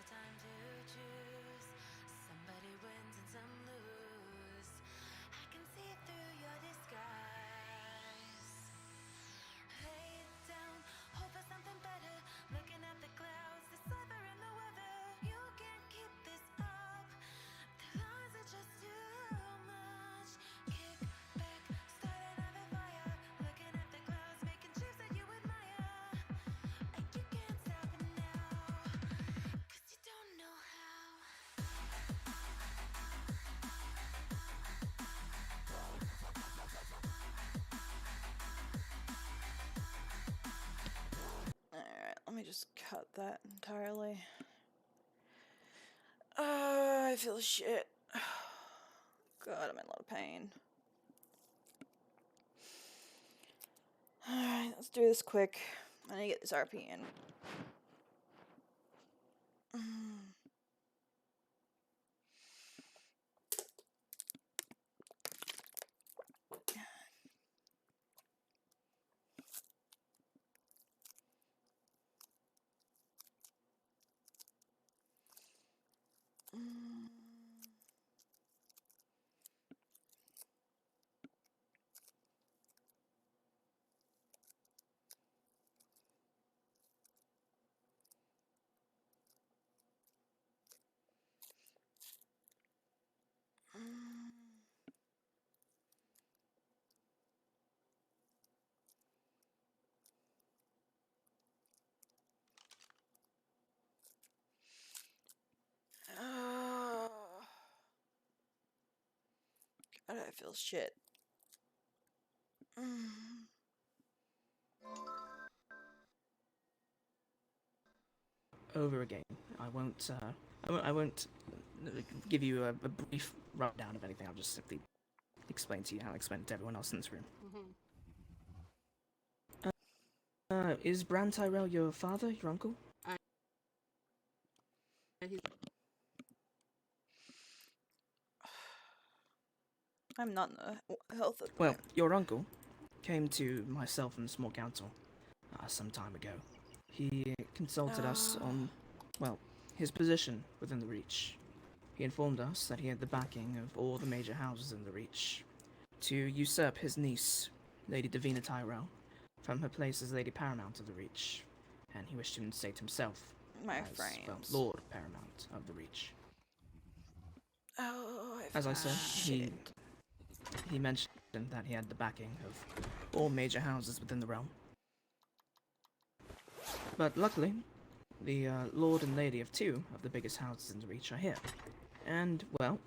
time to choose. Somebody wins and some lose. I can see through your disguise. Lay it down, hope for something better. Looking at the clouds, deciphering the weather. You can't keep this up. The lies are just too much. Kick back, start another fire. Looking at the clouds, making shapes that you admire. And you can't stop it now, 'cause you don't know how. Alright, let me just cut that entirely. I feel shit. God, I'm in a lot of pain. Alright, let's do this quick. I need to get this RP in. God, I feel shit. Over again. I won't give you a brief rundown of anything. I'll just simply explain to you how I explained it to everyone else in this room. Is Bran Tyrell your father, your uncle? I'm not in the health of Well, your uncle came to myself and the small council some time ago. He consulted us on, well, his position within the Reach. He informed us that he had the backing of all the major houses in the Reach to usurp his niece, Lady Davina Tyrell, from her place as Lady Paramount of the Reach, and he wished to instate himself my as, frames. well, Lord Paramount of the Reach. Oh, As I said, he mentioned that he had the backing of all major houses within the realm. But luckily, the Lord and Lady of two of the biggest houses in the Reach are here. And, well,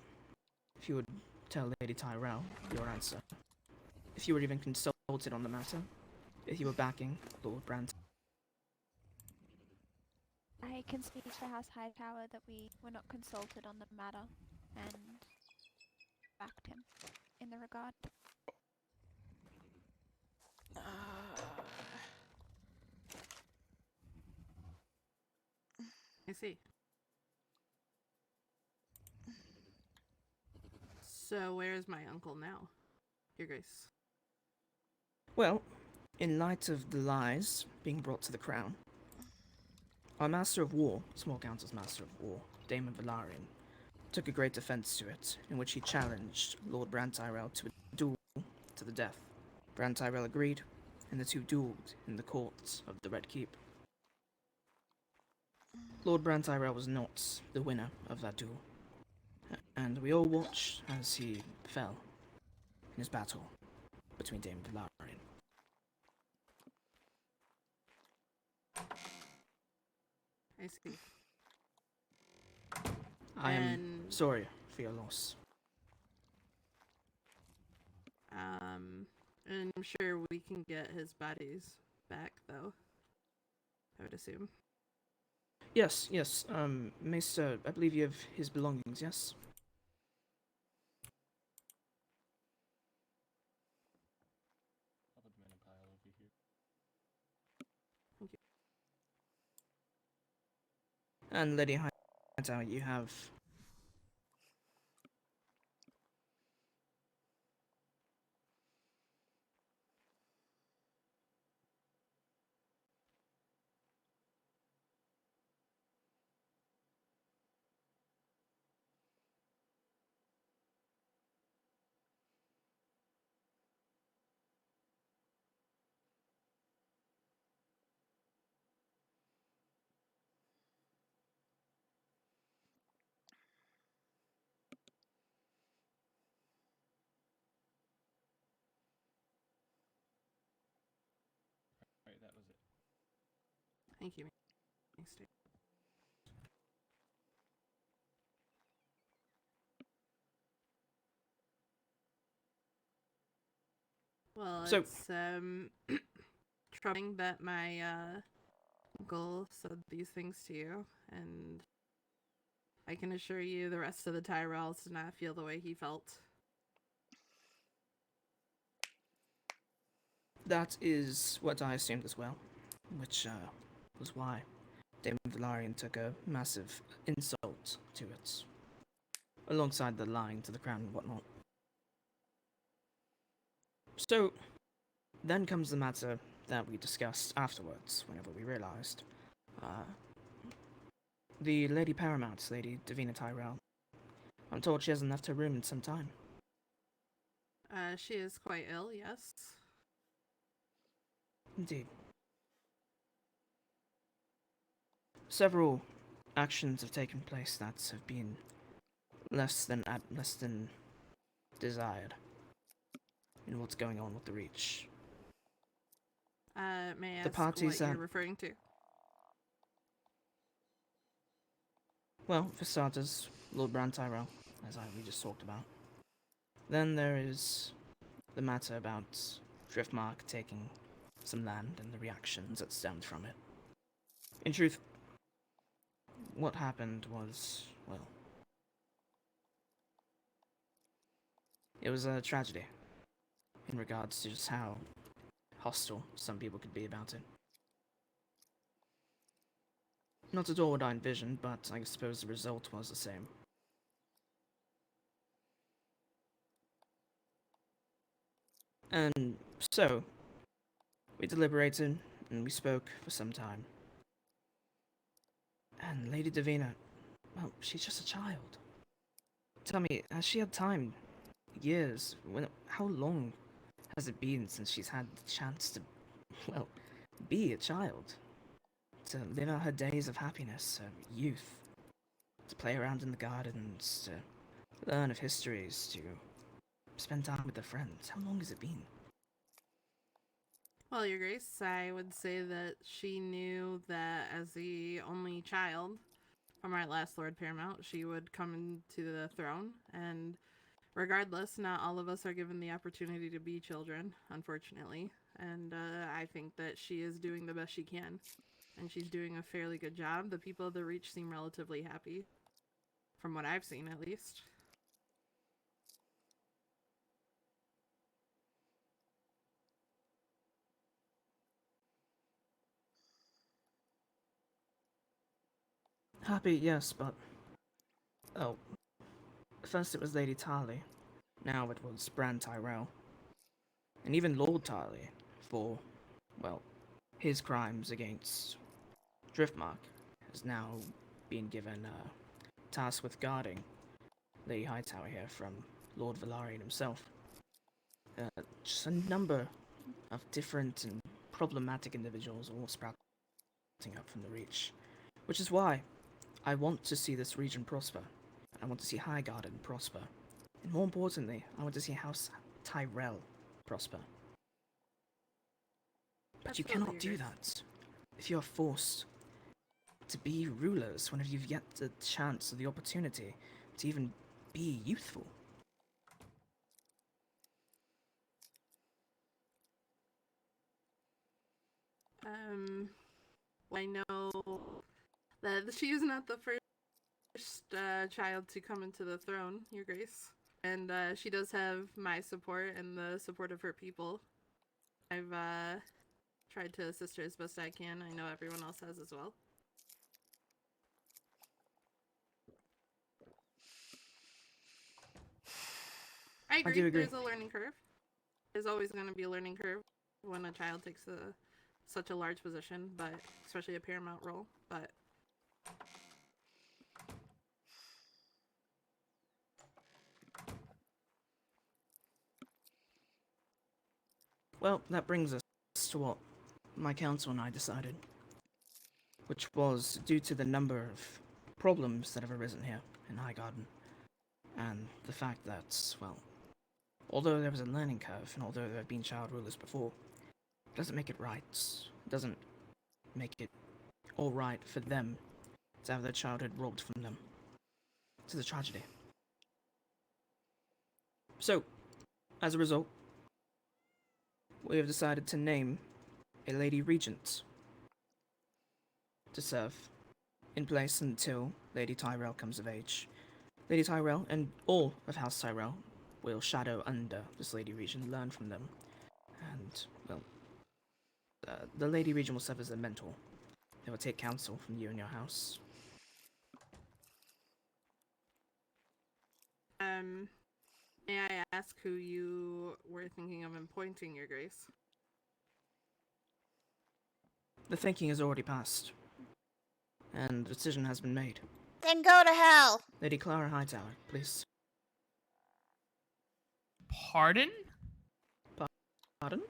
if you would tell Lady Tyrell your answer, if you were even consulted on the matter, if you were backing Lord Brant. I can speak for House Hightower that we were not consulted on the matter and backed him in the regard. I see. So where's my uncle now, Your Grace? Well, in light of the lies being brought to the crown, our Master of War, Small Council's Master of War, Damon Velaryon, took a great offense to it, in which he challenged Lord Bran Tyrell to a duel to the death. Bran Tyrell agreed, and the two duelled in the courts of the Red Keep. Lord Bran Tyrell was not the winner of that duel, and we all watched as he fell in his battle between Damon Velaryon. I see. I am sorry for your loss. And I'm sure we can get his bodies back, though. I would assume. Yes, yes, Maester, I believe you have his belongings, yes? I'll put them in a pile over here. Thank you. And Lady Hightower, you have... Thank you. Maester. Well, So- it's troubling that my uncle said these things to you, and I can assure you the rest of the Tyrells did not feel the way he felt. That is what I assumed as well, which was why Damon Valarian took a massive insult to it, alongside the lying to the crown and whatnot. So, then comes the matter that we discussed afterwards, whenever we realized. The Lady Paramount, Lady Davina Tyrell, I'm told she hasn't left her room in some time. She is quite ill, yes. Indeed. Several actions have taken place that have been less than desired in what's going on with the Reach. May I The ask parties what you're that- referring to? Well, for starters, Lord Bran Tyrell, as we just talked about. Then there is the matter about Driftmark taking some land and the reactions that stemmed from it. In truth, what happened was, well, it was a tragedy in regards to just how hostile some people could be about it. Not at all what I envisioned, but I suppose the result was the same. And so, we deliberated, and we spoke for some time. And Lady Davina, well, she's just a child. Tell me, has she had time? Years? How long has it been since she's had the chance to, well, be a child? To live out her days of happiness, youth. To play around in the gardens, to learn of histories, to spend time with her friends. How long has it been? Well, Your Grace, I would say that she knew that as the only child from our last Lord Paramount, she would come into the throne. And regardless, not all of us are given the opportunity to be children, unfortunately. And I think that she is doing the best she can. And she's doing a fairly good job. The people of the Reach seem relatively happy, from what I've seen at least. Happy, yes, but... Oh. First it was Lady Tarley. Now it was Bran Tyrell. And even Lord Tarley, for, well, his crimes against Driftmark, has now been given a task with guarding Lady Hightower here from Lord Valarian himself. Just a number of different and problematic individuals all sprouting up from the Reach. Which is why I want to see this region prosper. I want to see Highgarden prosper. And more importantly, I want to see House Tyrell prosper. But you Absolutely, cannot do Your Grace. that if you are forced to be rulers whenever you've yet the chance or the opportunity to even be youthful. I know that she is not the first child to come into the throne, Your Grace. And she does have my support and the support of her people. I've tried to assist her as best I can. I know everyone else has as well. I agree. do agree. There's a learning curve. There's always going to be a learning curve when a child takes such a large position, but especially a paramount role. But Well, that brings us to what my council and I decided. Which was due to the number of problems that have arisen here in Highgarden. And the fact that, well, although there was a learning curve, and although there have been child rulers before, it doesn't make it right. It doesn't make it or right for them to have their childhood robbed from them. It's a tragedy. So, as a result, we have decided to name a Lady Regent to serve in place until Lady Tyrell comes of age. Lady Tyrell and all of House Tyrell will shadow under this Lady Regent, learn from them, and, well, the Lady Regent will serve as their mentor. They will take counsel from you and your house. May I ask who you were thinking of appointing, Your Grace? The thinking has already passed, and the decision has been made. Then go to hell. Lady Clara Hightower, please. Pardon? Pardon?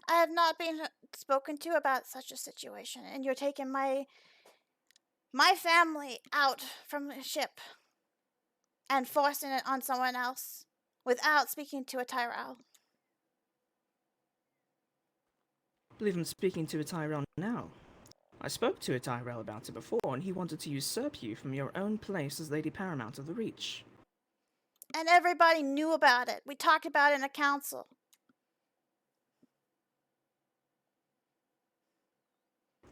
I have not been spoken to about such a situation, and you're taking my family out from the ship and forcing it on someone else without speaking to a Tyrell. I believe I'm speaking to a Tyrell now. I spoke to a Tyrell about it before, and he wanted to usurp you from your own place as Lady Paramount of the Reach. And everybody knew about it. We talked about it in a council.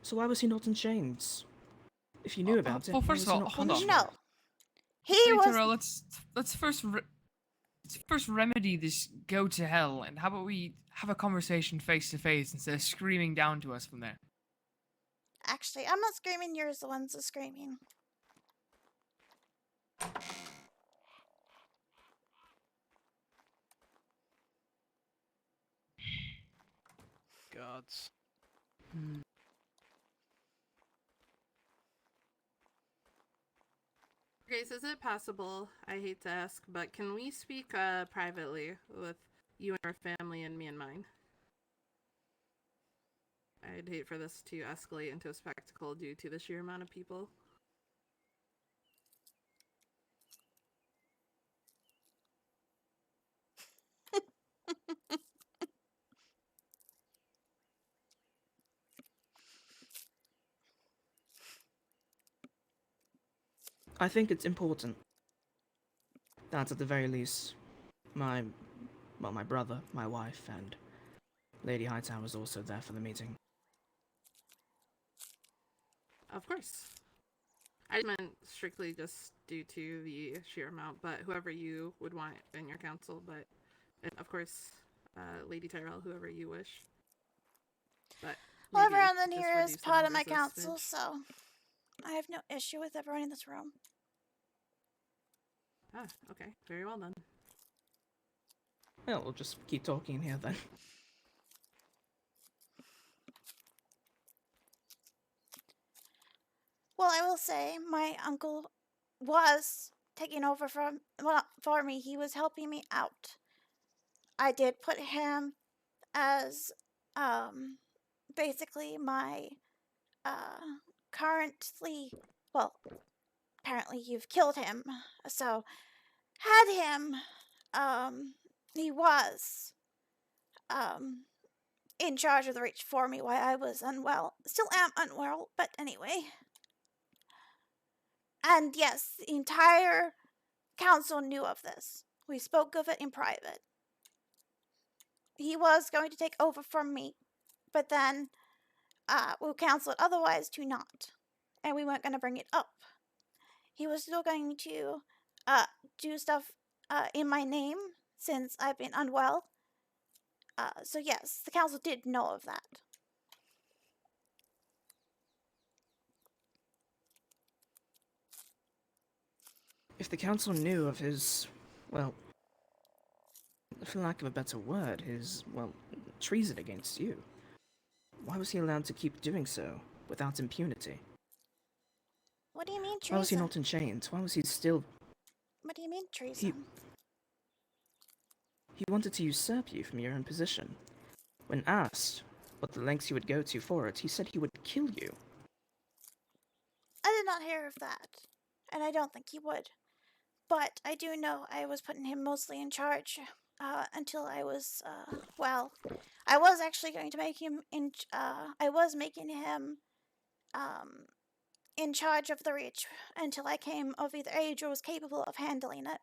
So why was he not in chains? If you knew about it, well, why first was of he all, not hold punished on. for No. it? He Lady was... Tyrell, let's first remedy this go to hell, and how about we have a conversation face to face instead of screaming down to us from there? Actually, I'm not screaming. You're the ones that's screaming. Gods. Grace, is it possible, I hate to ask, but can we speak privately with you and your family and me and mine? I'd hate for this to escalate into a spectacle due to the sheer amount of people. I think it's important that at the very least, my brother, my wife, and Lady Hightower was also there for the meeting. Of course. I meant strictly just due to the sheer amount, but whoever you would want in your council, but and of course, Lady Tyrell, whoever you wish. But Well, maybe everyone in just here is reduce the part of my numbers a council, smidge. so I have no issue with everyone in this room. Ah, okay. Very well then. Well, we'll just keep talking here then. Well, I will say my uncle was taking over for me. He was helping me out. I did put him as basically my currently, well, apparently you've killed him. So had him he was in charge of the Reach for me while I was unwell. Still am unwell, but anyway. And yes, the entire council knew of this. We spoke of it in private. He was going to take over from me, but then we counseled otherwise to not, and we weren't going to bring it up. He was still going to do stuff in my name since I've been unwell. So yes, the council did know of that. If the council knew of his, well, for lack of a better word, his, well, treason against you, why was he allowed to keep doing so without impunity? What do you mean treason? Why was he not in chains? Why was he still... What do you mean treason? He wanted to usurp you from your own position. When asked what the lengths he would go to for it, he said he would kill you. I did not hear of that, and I don't think he would. But I do know I was putting him mostly in charge until I was, well, I was actually going to make him I was making him in charge of the Reach until I came of either age or was capable of handling it.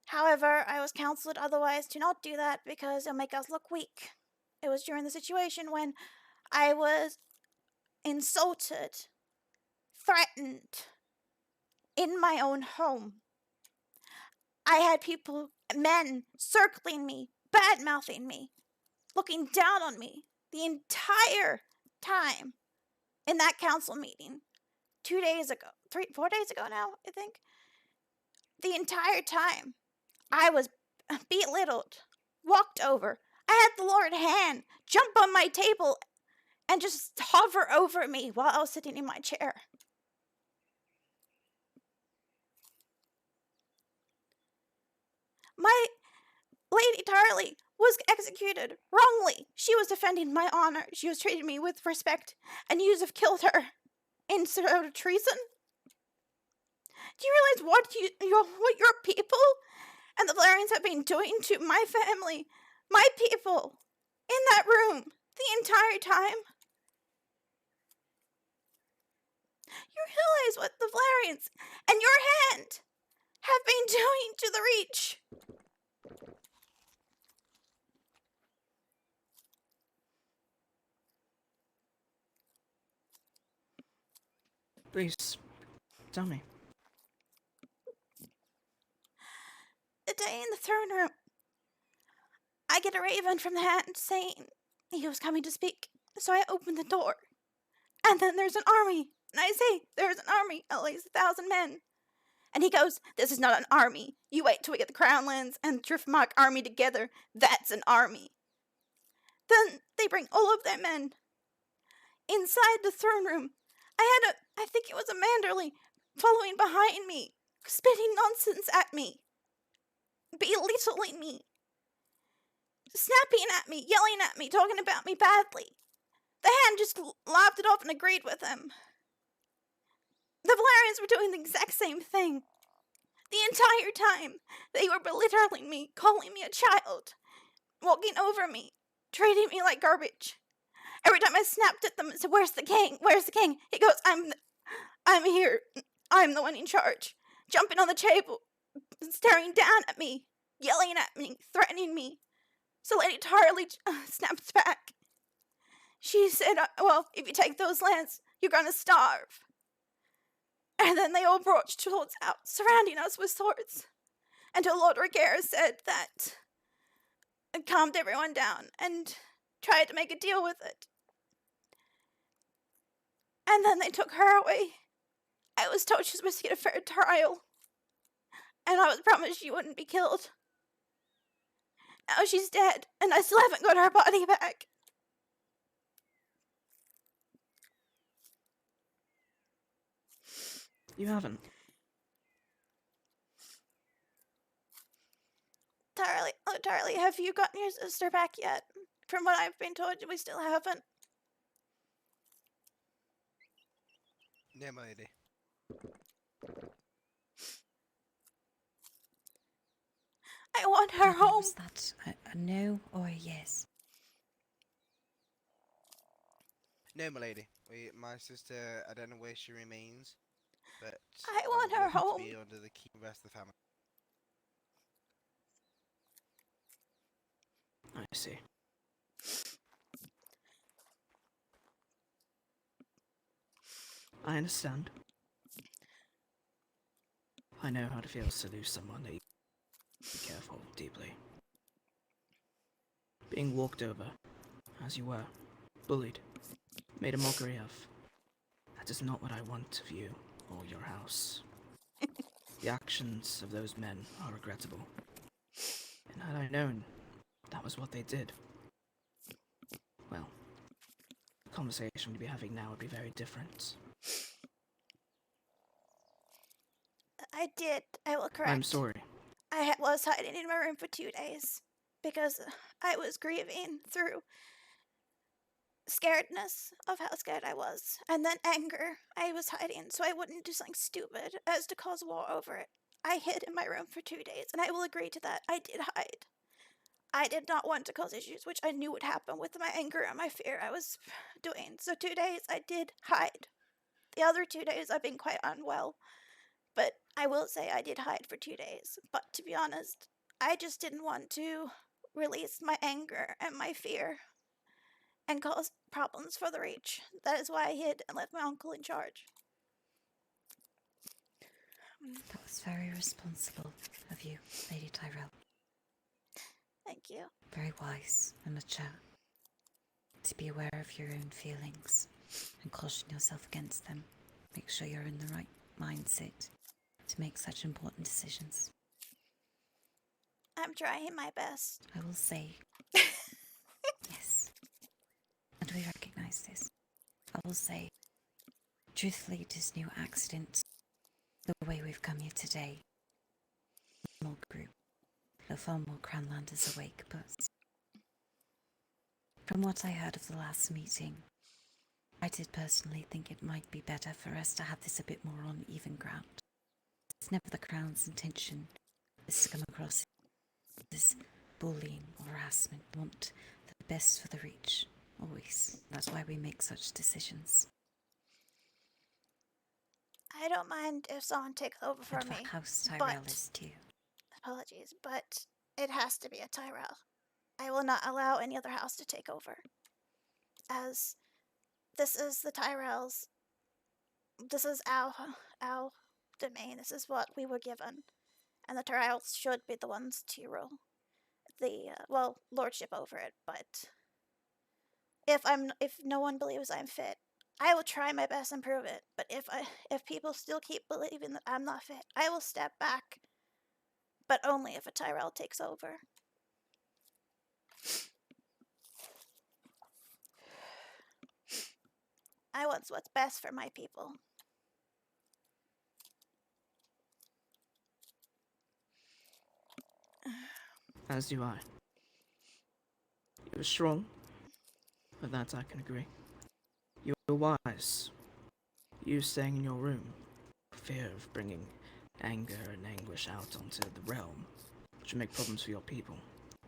However, I was counseled otherwise to not do that because it'll make us look weak. It was during the situation when I was insulted, threatened in my own home. I had people, men, circling me, bad mouthing me, looking down on me the entire time in that council meeting 2 days ago, 4 days ago now, I think. The entire time I was belittled, walked over. I had the Lord hand jump on my table and just hover over me while I was sitting in my chair. My Lady Tyrell was executed wrongly. She was defending my honor. She was treating me with respect, and you have killed her in sort of treason. Do you realize what your people and the Valerians have been doing to my family, my people, in that room the entire time? You realize what the Valerians and your hand have been doing to the Reach? Please, tell me. The day in the throne room, I get a raven from the hand saying he was coming to speak. So I open the door, and then there's an army. And I say, there's an army, at least 1,000 men. And he goes, this is not an army. You wait till we get the Crownlands and the Driftmark army together. That's an army. Then they bring all of their men inside the throne room. I think it was a Manderly following behind me, spitting nonsense at me, belittling me, snapping at me, yelling at me, talking about me badly. The hand just laughed it off and agreed with him. The Valerians were doing the exact same thing. The entire time, they were belittling me, calling me a child, walking over me, treating me like garbage. Every time I snapped at them and said, where's the king? Where's the king? He goes, I'm here. I'm the one in charge. Jumping on the table, staring down at me, yelling at me, threatening me. So Lady Tyrell snaps back. She said, well, if you take those lands, you're gonna starve. And then they all brought swords out, surrounding us with swords. Until Lord Regera said that, and calmed everyone down, and tried to make a deal with it. And then they took her away. I was told she was supposed to get a fair trial. And I was promised she wouldn't be killed. Now she's dead, and I still haven't got her body back. You haven't? Tyrell, have you gotten your sister back yet? From what I've been told, we still haven't. No, my lady. I want her home. Was that a no or a yes? No, my lady. My sister, I don't know where she remains, but I want would her love to home. be under the key of the rest of the family. I see. I understand. I know how it feels to lose someone that you care for deeply. Being walked over, as you were, bullied, made a mockery of. That is not what I want of you or your house. The actions of those men are regrettable. And had I known that was what they did, well, the conversation we'd be having now would be very different. I did. I will correct. I'm sorry. I was hiding in my room for 2 days because I was grieving through scaredness of how scared I was, and then anger. I was hiding so I wouldn't do something stupid as to cause war over it. I hid in my room for 2 days, and I will agree to that. I did hide. I did not want to cause issues, which I knew would happen with my anger and my fear I was doing. So 2 days I did hide. The other 2 days I've been quite unwell. But I will say I did hide for 2 days. But to be honest, I just didn't want to release my anger and my fear and cause problems for the Reach. That is why I hid and left my uncle in charge. That was very responsible of you, Lady Tyrell. Thank you. Very wise and mature. To be aware of your own feelings and caution yourself against them. Make sure you're in the right mindset to make such important decisions. I'm trying my best. I will say, yes, and we recognize this. I will say, truthfully, this new accident, the way we've come here today, small group, a far more Crownlanders awake, but from what I heard of the last meeting, I did personally think it might be better for us to have this a bit more on even ground. It's never the Crown's intention is to come across as bullying or harassment. We want the best for the Reach, always. That's why we make such decisions. I don't mind if someone takes over for And me. for House Tyrell but- is too. Apologies, but it has to be a Tyrell. I will not allow any other house to take over. As this is the Tyrells. This is our domain. This is what we were given. And the Tyrells should be the ones to rule the, lordship over it. But if no one believes I'm fit, I will try my best and prove it. But if people still keep believing that I'm not fit, I will step back. But only if a Tyrell takes over. I want what's best for my people. As do I. You were strong. With that I can agree. You were wise. You staying in your room, for fear of bringing anger and anguish out onto the realm, which would make problems for your people.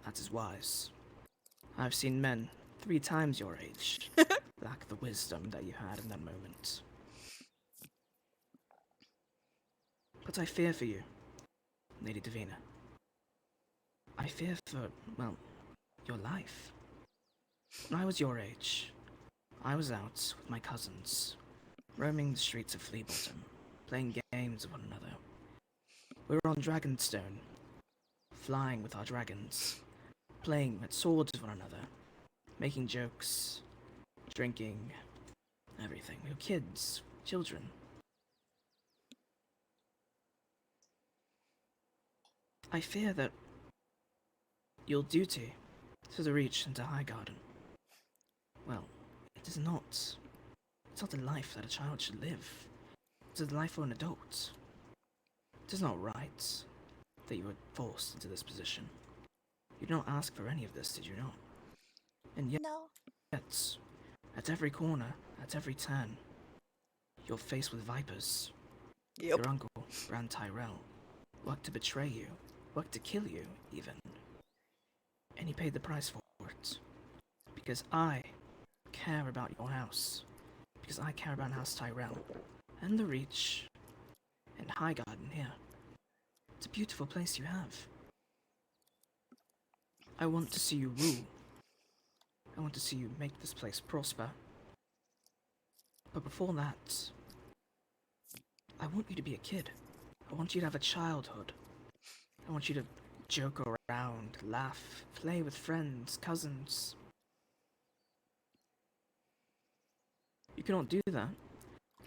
That is wise. I've seen men 3 times your age lack the wisdom that you had in that moment. But I fear for you, Lady Davina. I fear for, your life. When I was your age, I was out with my cousins, roaming the streets of Fleabottom, playing games with one another. We were on Dragonstone, flying with our dragons, playing at swords with one another, making jokes, drinking, everything. We were kids, children. I fear that your duty to the Reach and to Highgarden, well, it is not. It's not the life that a child should live. It is the life of an adult. It is not right that you were forced into this position. You did not ask for any of this, did you not? And yet, No. at every corner, at every turn, you're faced with vipers. Yep. Your uncle, Bran Tyrell, worked to betray you, worked to kill you, even. And he paid the price for it. Because I care about your house. Because I care about House Tyrell. And the Reach. And Highgarden here. It's a beautiful place you have. I want to see you rule. I want to see you make this place prosper. But before that, I want you to be a kid. I want you to have a childhood. I want you to joke around, laugh, play with friends, cousins. You cannot do that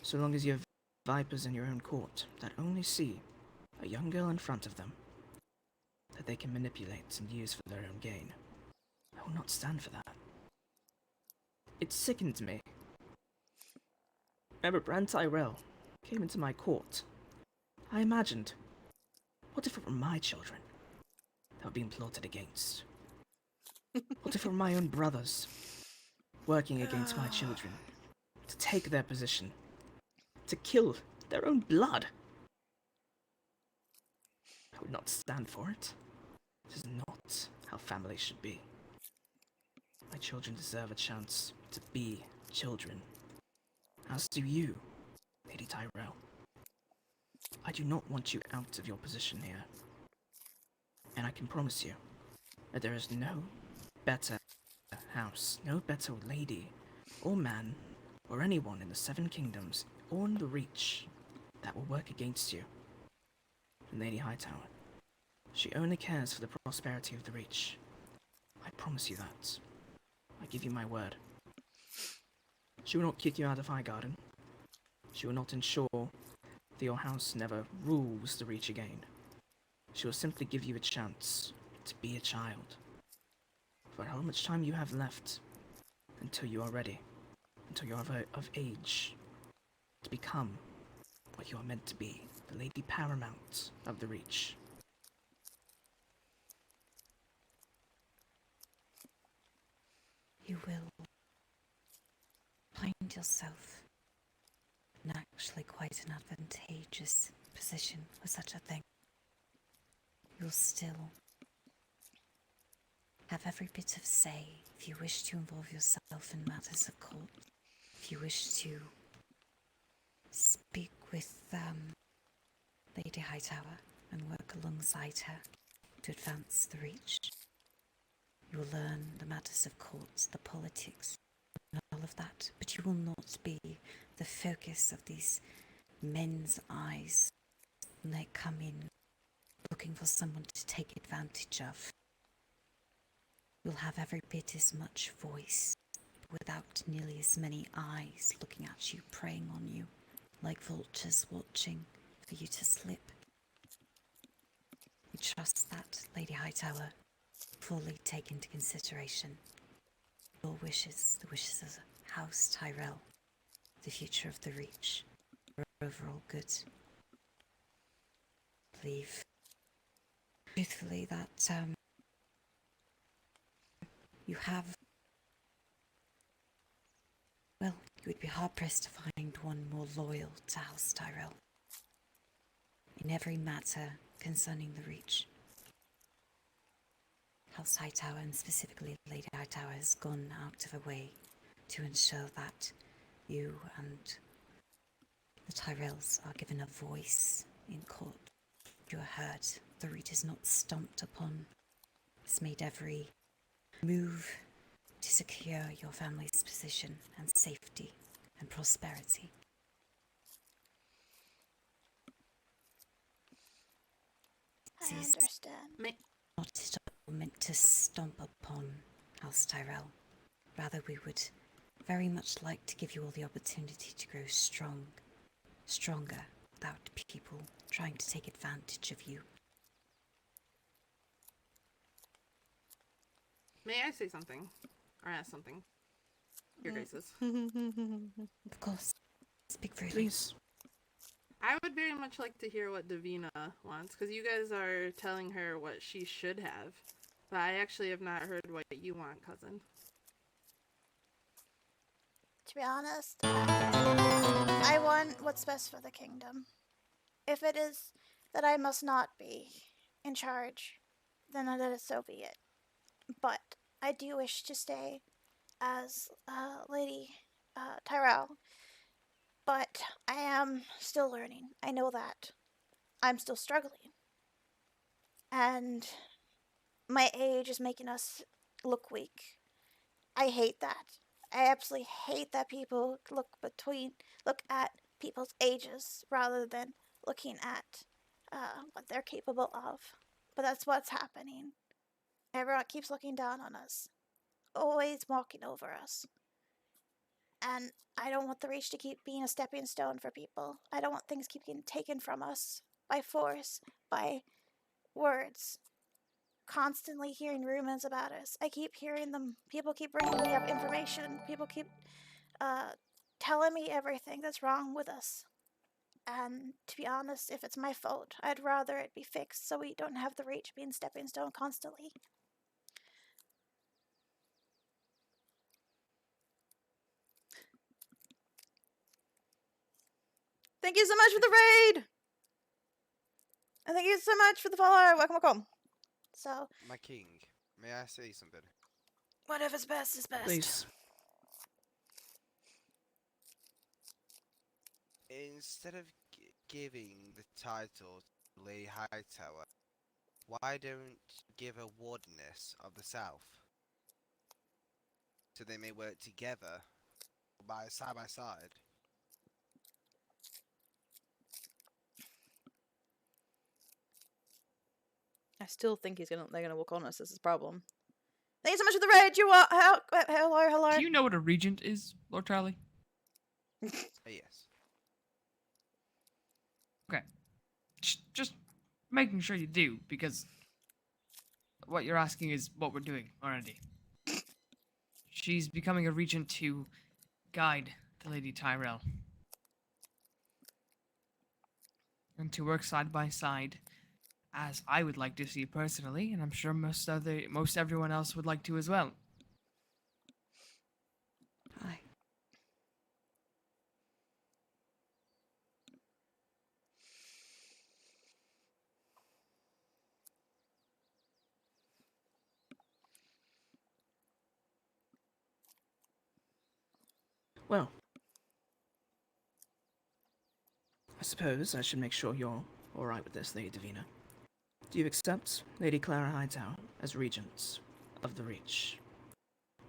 so long as you have vipers in your own court that only see a young girl in front of them that they can manipulate and use for their own gain. I will not stand for that. It sickens me. Remember, Bran Tyrell came into my court. I imagined, what if it were my children that were being plotted against? What if it were my own brothers working against my children to take their position, to kill their own blood? I would not stand for it. This is not how family should be. My children deserve a chance to be children. As do you, Lady Tyrell. I do not want you out of your position here. And I can promise you that there is no better house, no better lady, or man, or anyone in the Seven Kingdoms, or in the Reach, that will work against you than Lady Hightower. She only cares for the prosperity of the Reach. I promise you that. I give you my word. She will not kick you out of Highgarden. She will not ensure that your house never rules the Reach again. She will simply give you a chance to be a child. For how much time you have left until you are ready, until you are of age to become what you are meant to be, the Lady Paramount of the Reach. You will find yourself in actually quite an advantageous position for such a thing. You'll still have every bit of say if you wish to involve yourself in matters of court, if you wish to speak with Lady Hightower and work alongside her to advance the Reach. You will learn the matters of courts, the politics, and all of that, but you will not be the focus of these men's eyes when they come in looking for someone to take advantage of. You'll have every bit as much voice, but without nearly as many eyes looking at you, preying on you, like vultures watching for you to slip. We trust that, Lady Hightower, fully take into consideration your wishes, the wishes of House Tyrell, the future of the Reach, your overall good. I believe, truthfully, that you have, well, you would be hard-pressed to find one more loyal to House Tyrell in every matter concerning the Reach. House Hightower, and specifically Lady Hightower, has gone out of her way to ensure that you and the Tyrells are given a voice in court. You are heard. The Reach is not stomped upon. It's made every move to secure your family's position and safety and prosperity. I This is understand. not at all meant to stomp upon House Tyrell. Rather, we would very much like to give you all the opportunity to grow stronger, without people trying to take advantage of you. May I say something? Or ask something? Your Graces. Of course, speak freely. Please. I would very much like to hear what Davina wants, because you guys are telling her what she should have, but I actually have not heard what you want, cousin. To be honest, I want what's best for the kingdom. If it is that I must not be in charge, then let it so be it. But I do wish to stay as Lady Tyrell. But I am still learning. I know that. I'm still struggling. And my age is making us look weak. I hate that. I absolutely hate that people look at people's ages rather than looking at what they're capable of. But that's what's happening. Everyone keeps looking down on us, always walking over us. And I don't want the Reach to keep being a stepping stone for people. I don't want things keep getting taken from us by force, by words. Constantly hearing rumors about us. I keep hearing them. People keep bringing me up information. People keep telling me everything that's wrong with us. And to be honest, if it's my fault, I'd rather it be fixed so we don't have the Reach being stepping stone constantly. Thank you so much for the raid! And thank you so much for the follow. Welcome. So, My king, may I say something? whatever's best is best. Please. Instead of giving the title to Lady Hightower, why don't you give her Wardeness of the South? So they may work together, side by side. I still think they're gonna walk on us. This is a problem. Thank you so much for the raid. You are hello. Do you know what a regent is, Lord Charlie? Yes. Okay. Just making sure you do, because what you're asking is what we're doing already. She's becoming a regent to guide the Lady Tyrell. And to work side by side, as I would like to see personally, and I'm sure most everyone else would like to as well. Aye. Well, I suppose I should make sure you're alright with this, Lady Davina. Do you accept Lady Clara Hightower as regent of the Reach?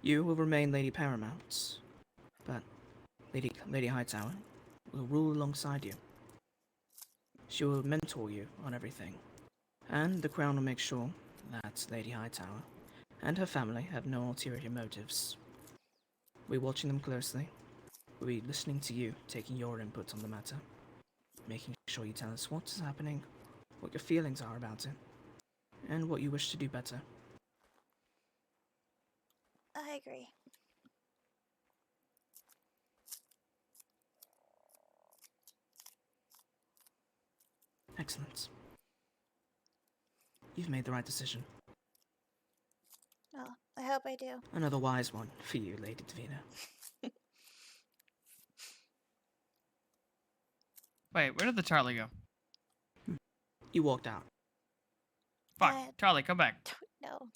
You will remain Lady Paramount, but Lady Hightower will rule alongside you. She will mentor you on everything, and the Crown will make sure that Lady Hightower and her family have no ulterior motives. We're watching them closely. We'll be listening to you, taking your input on the matter, making sure you tell us what is happening, what your feelings are about it, and what you wish to do better. I agree. Excellent. You've made the right decision. Well, I hope I do. Another wise one for you, Lady Davina. Wait, where did the Charlie go? You walked out. Fuck, I Charlie, come back. No.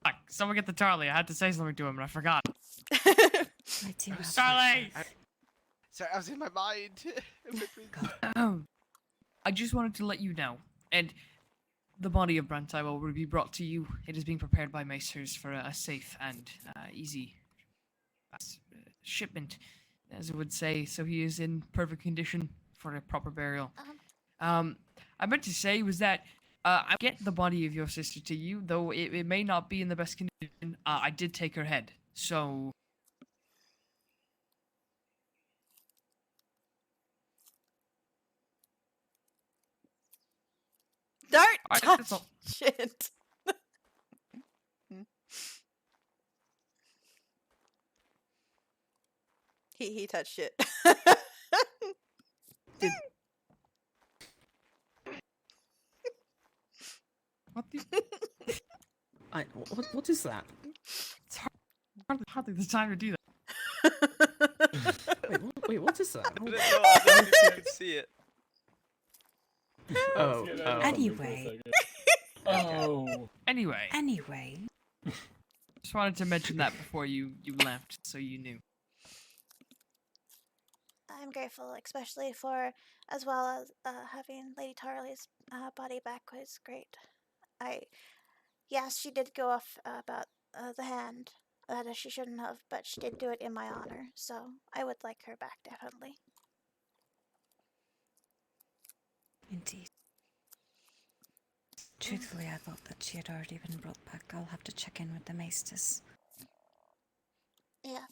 Fuck, someone get the Charlie. I had to say something to him and I forgot. I do have Charlie! Sorry, I was in my mind. I just wanted to let you know, and the body of Brent Tyrell will be brought to you. It is being prepared by Macers for a safe and easy shipment, as it would say, so he is in perfect condition for a proper burial. I meant to say was that I get the body of your sister to you, though it may not be in the best condition. I did take her head, so... Don't Alright, touch that's all. shit. He touched shit. What the... What is that? It's hardly the time to do that. Wait, what is that? I don't know if you could see it. Oh. Anyway. Oh. Anyway. Just wanted to mention that before you left, so you knew. I'm grateful, especially for, as well as having Lady Tarley's body back was great. Yes, she did go off about the hand, that she shouldn't have, but she did do it in my honor, so I would like her back, definitely. Indeed. Truthfully, I thought that she had already been brought back. I'll have to check in with the maesters. Yes.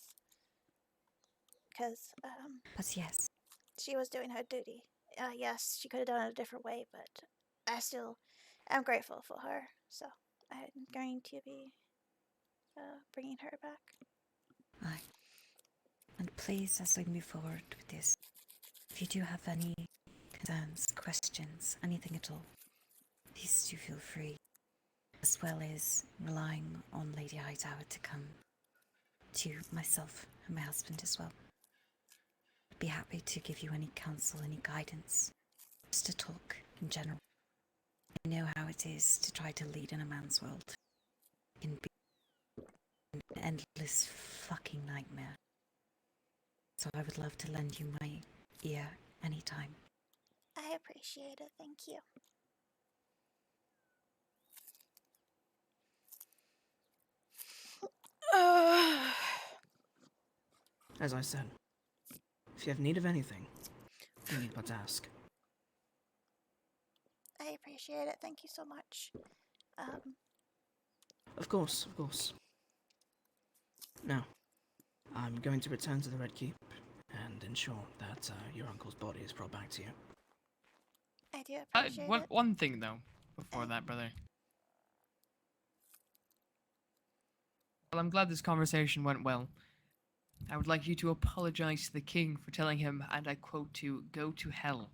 Because, But yes. she was doing her duty. Yes, she could have done it a different way, but I still am grateful for her, so I'm going to be bringing her back. Aye. And please, as we move forward with this, if you do have any concerns, questions, anything at all, please do feel free, as well as relying on Lady Hightower to come to myself and my husband as well. I'd be happy to give you any counsel, any guidance, just to talk in general. I know how it is to try to lead in a man's world. It can be an endless fucking nightmare. So I would love to lend you my ear anytime. I appreciate it. Thank you. As I said, if you have need of anything, you need but to ask. I appreciate it. Thank you so much. Of course, of course. Now, I'm going to return to the Red Keep and ensure that your uncle's body is brought back to you. I do appreciate it. One thing though, before that, brother. Well, I'm glad this conversation went well. I would like you to apologize to the king for telling him, and I quote, to go to hell.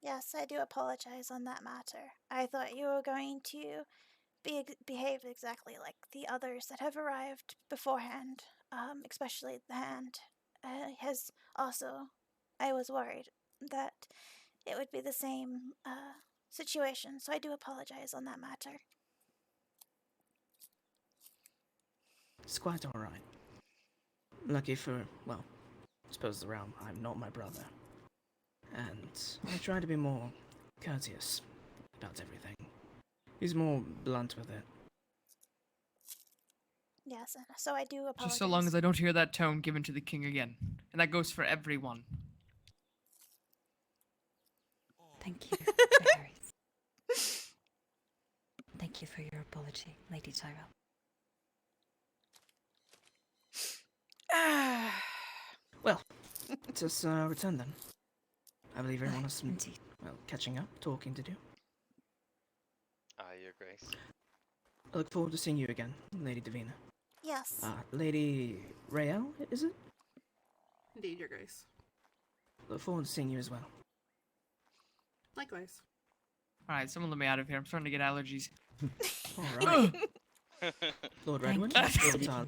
Yes, I do apologize on that matter. I thought you were going to behave exactly like the others that have arrived beforehand, especially the hand. Has also, I was worried that it would be the same situation, so I do apologize on that matter. It's quite alright. Lucky for, well, I suppose the realm, I'm not my brother. And I try to be more courteous about everything. He's more blunt with it. Yes, so I do apologize. Just so long as I don't hear that tone given to the king again. And that goes for everyone. Thank you, Harry. Thank you for your apology, Lady Tyrell. Well, let us return then. I believe everyone has some, Indeed. well, catching up, talking to do. Your grace. I look forward to seeing you again, Lady Davina. Yes. Lady Rael, is it? Indeed, Your Grace. Look forward to seeing you as well. Likewise. Alright, someone let me out of here. I'm starting to get allergies. Alright. Lord Redwood, Lord Tyler.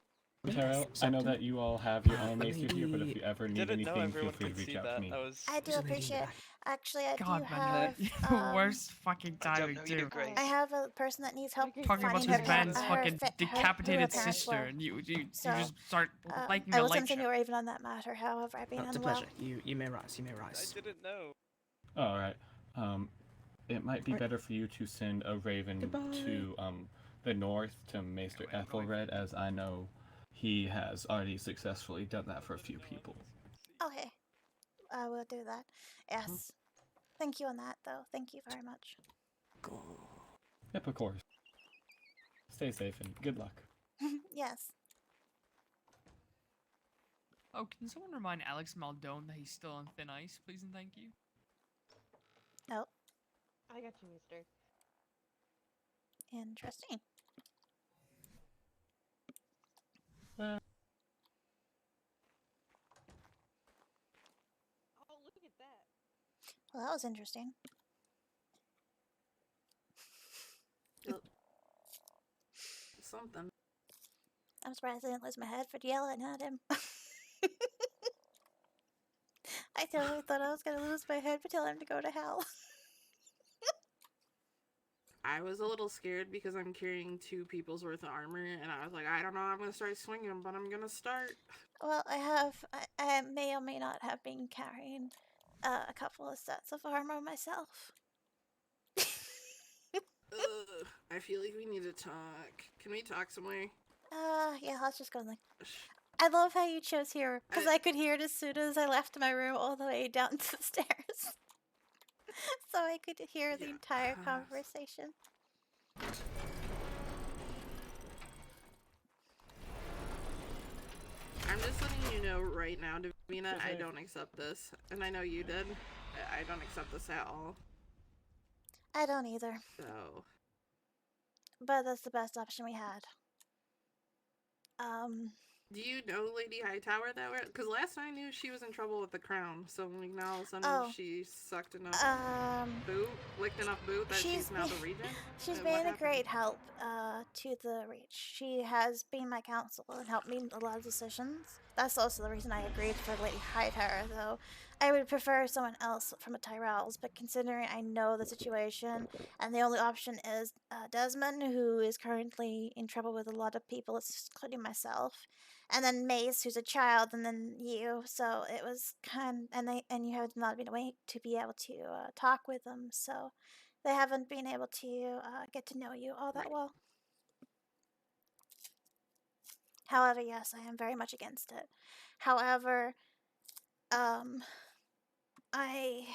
Tyrell, I know that you all have your own maester here, but if you ever need Didn't know anything, feel everyone free to could reach see out that. to me. I do appreciate it. Actually, I God, do man, have. the worst fucking I don't timing know you, too. Grace. I have a person that needs help Talking about finding this her man's her fucking who her decapitated parents sister, were. and you So, just start liking I a will light continue show. even on that matter. However, I've been It's a unwell. pleasure. You may rise. You may rise. I didn't know. Alright. It might be better for you to send a raven to the north to Maester Ethelred, as I know he has already successfully done that for a few people. Okay, I will do that. Yes. Thank you on that, though. Thank you very much. Yep, of course. Stay safe and good luck. Yes. Oh, can someone remind Alex Maldone that he's still on thin ice, please and thank you? Oh, I got you, mister. interesting. Oh, look at that. Well, that was interesting. Something. I'm surprised I didn't lose my head for yelling at him. I totally thought I was gonna lose my head for telling him to go to hell. I was a little scared because I'm carrying 2 people's worth of armor, and I was like, I don't know, I'm gonna start swinging, but I'm gonna start. Well, I may or may not have been carrying a couple of sets of armor myself. I feel like we need to talk. Can we talk somewhere? Yeah, let's just go. I love how you chose here, because I could hear it as soon as I left my room all the way down to the stairs. So I could hear the entire conversation. I'm just letting you know right now, Davina, I don't accept this. And I know you did. I don't accept this at all. I don't either. So. But that's the best option we had. Do you know Lady Hightower that way? Because last I knew she was in trouble with the crown. So like now all of a sudden she sucked enough boot, licked enough boot that she's now the regent? She's been a great help to the Reach. She has been my counsel and helped me in a lot of decisions. That's also the reason I agreed for Lady Hightower, though. I would prefer someone else from a Tyrell's, but considering I know the situation, and the only option is Desmond, who is currently in trouble with a lot of people, including myself, and then Mace, who's a child, and then you. So it was and you have not been awake to be able to talk with them, so they haven't been able to get to know you all that Right. well. However, yes, I am very much against it. However, um, I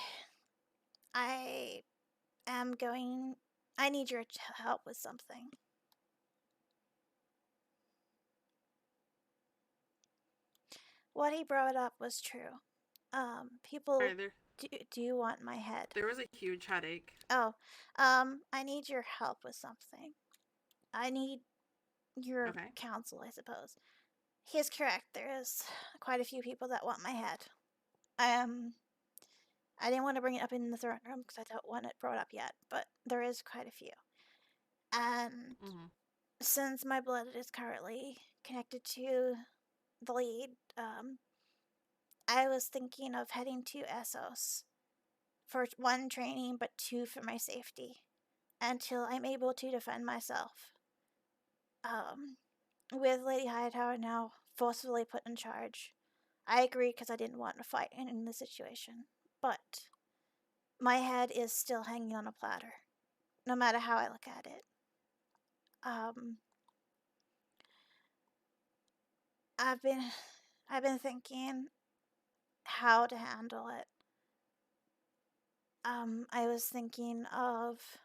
am going. I need your help with something. What he brought up was true. People. Sorry, Do you want my head? there was a huge headache. Oh, I need your help with something. I need your Okay. counsel, I suppose. He is correct. There is quite a few people that want my head. I didn't want to bring it up in the throne room because I don't want it brought up yet, but there is quite a few. And Mhm. since my blood is currently connected to the lead, I was thinking of heading to Essos for 1 training, but 2 for my safety, until I'm able to defend myself. With Lady Hightower now forcefully put in charge, I agree because I didn't want to fight in this situation, but my head is still hanging on a platter, no matter how I look at it. I've been thinking how to handle it. I was thinking of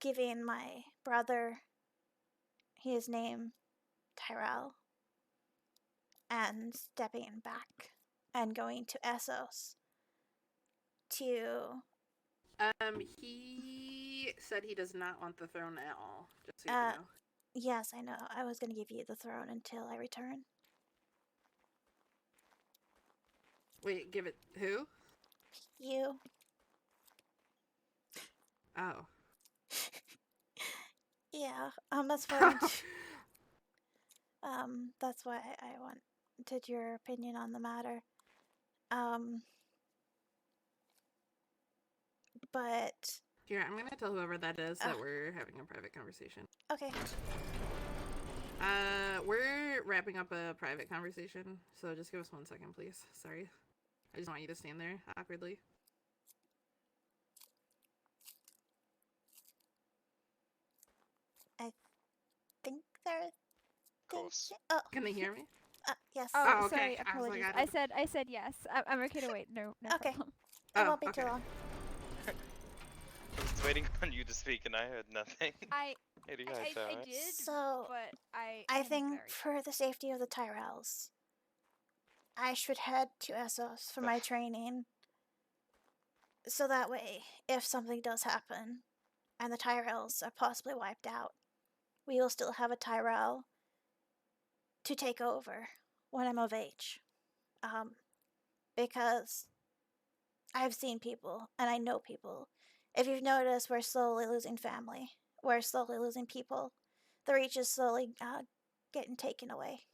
giving my brother his name, Tyrell, and stepping back and going to Essos to He said he does not want the throne at all. Just so you uh know. yes, I know. I was going to give you the throne until I return. Wait, give it who? You. Oh. Yeah, that's why that's why I wanted your opinion on the matter. But Here, I'm gonna tell whoever that is that we're having a private conversation. okay. We're wrapping up a private conversation, so just give us 1 second, please. Sorry. I just want you to stand there awkwardly. I think they're Of course. Oh. Can they hear me? Yes. Oh, Oh, okay. sorry. I was like, Apologies. I said yes. I'm okay to wait. No Okay. problem. It won't be too long. I was waiting on you to speak and I heard nothing. I Lady did, So but I I am think very for the safety of the Tyrells, I should head to Essos for my training. So that way, if something does happen and the Tyrells are possibly wiped out, we will still have a Tyrell to take over when I'm of age. Because I've seen people and I know people. If you've noticed, we're slowly losing family. We're slowly losing people. The reach is slowly getting taken away.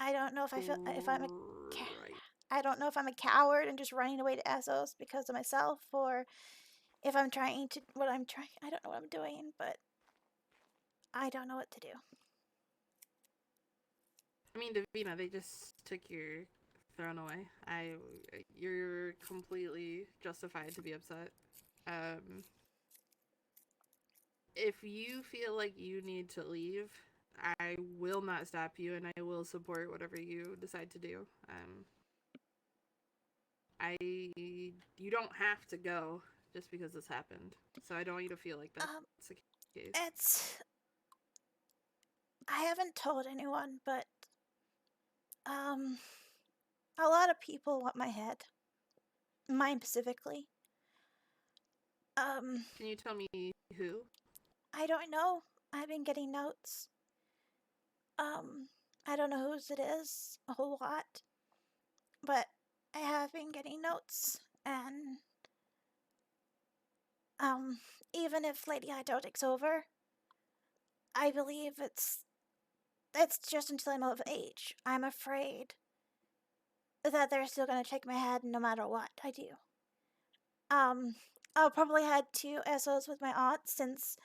I don't know if I feel if I'm a I don't know if I'm a coward and just running away to Essos because of myself, or if I'm trying to I don't know what I'm doing, but I don't know what to do. I mean, Davina, they just took your throne away. You're completely justified to be upset. If you feel like you need to leave, I will not stop you, and I will support whatever you decide to do. You don't have to go just because this happened, so I don't want you to feel like that's the case. I haven't told anyone, but a lot of people want my head. Mine specifically. Can you tell me who? I don't know. I've been getting notes. I don't know whose it is a whole lot, but I have been getting notes, and even if Lady Hightower takes over, I believe it's It's just until I'm of age. I'm afraid that they're still gonna take my head no matter what I do. I'll probably head to Essos with my aunt since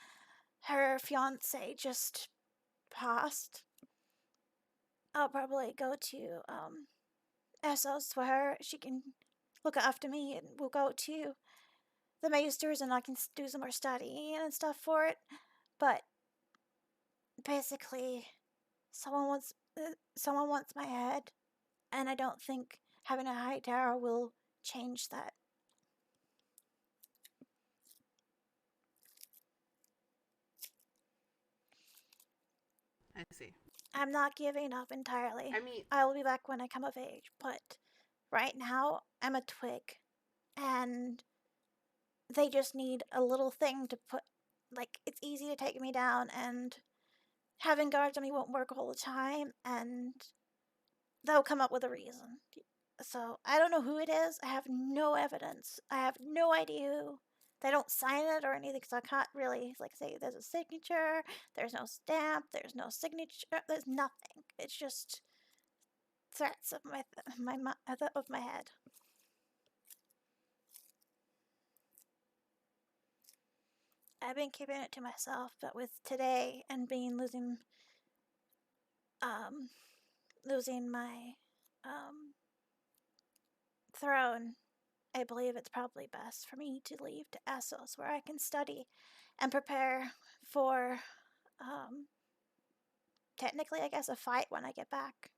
her fiance just passed. I'll probably go to Essos for her. She can look after me, and we'll go to the Maesters, and I can do some more studying and stuff for it. But basically, someone wants my head, and I don't think having a high tower will change that. I see. I'm not giving up entirely. I mean, I will be back when I come of age, but right now I'm a twig, and they just need a little thing to put. Like, it's easy to take me down, and having guards on me won't work all the time, and they'll come up with a reason. So I don't know who it is. I have no evidence. I have no idea who. They don't sign it or anything, so I can't really say there's a signature. There's no stamp. There's no signature. There's nothing. It's just threats of my head. I've been keeping it to myself, but with today and losing my throne, I believe it's probably best for me to leave to Essos, where I can study and prepare for, technically, I guess, a fight when I get back.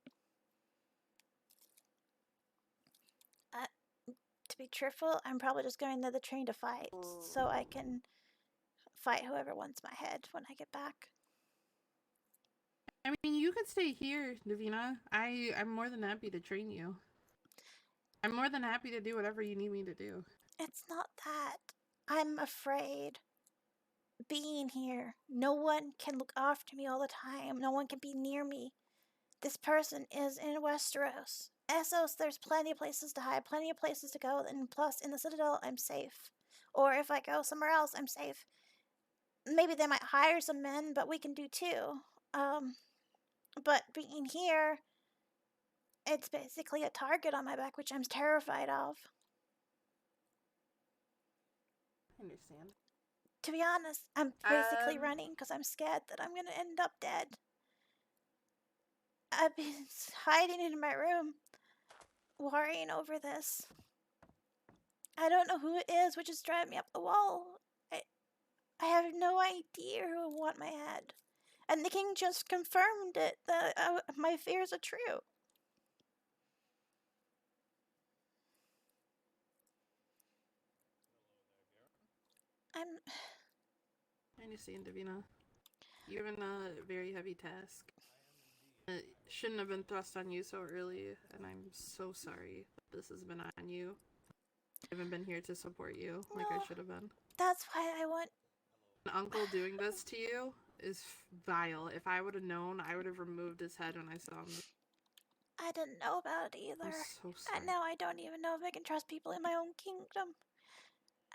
To be truthful, I'm probably just going to the train to fight, so I can fight whoever wants my head when I get back. I mean, you could stay here, Davina. I'm more than happy to train you. I'm more than happy to do whatever you need me to do. It's not that. I'm afraid being here. No one can look after me all the time. No one can be near me. This person is in Westeros. Essos, there's plenty of places to hide, plenty of places to go, and plus, in the Citadel, I'm safe. Or if I go somewhere else, I'm safe. Maybe they might hire some men, but we can do too. But being here, it's basically a target on my back, which I'm terrified of. I understand. To be honest, I'm basically running because I'm scared that I'm gonna end up dead. I've been hiding in my room, worrying over this. I don't know who it is, which is driving me up the wall. I have no idea who would want my head. And the king just confirmed it, that my fears are true. I understand, Davina. You're in a very heavy task. It shouldn't have been thrust on you so early, and I'm so sorry that this has been on you. I haven't been here to support you like I should have been. That's why I want... An uncle doing this to you is vile. If I would have known, I would have removed his head when I saw him. I didn't know about it either. I'm so sorry. And now I don't even know if I can trust people in my own kingdom.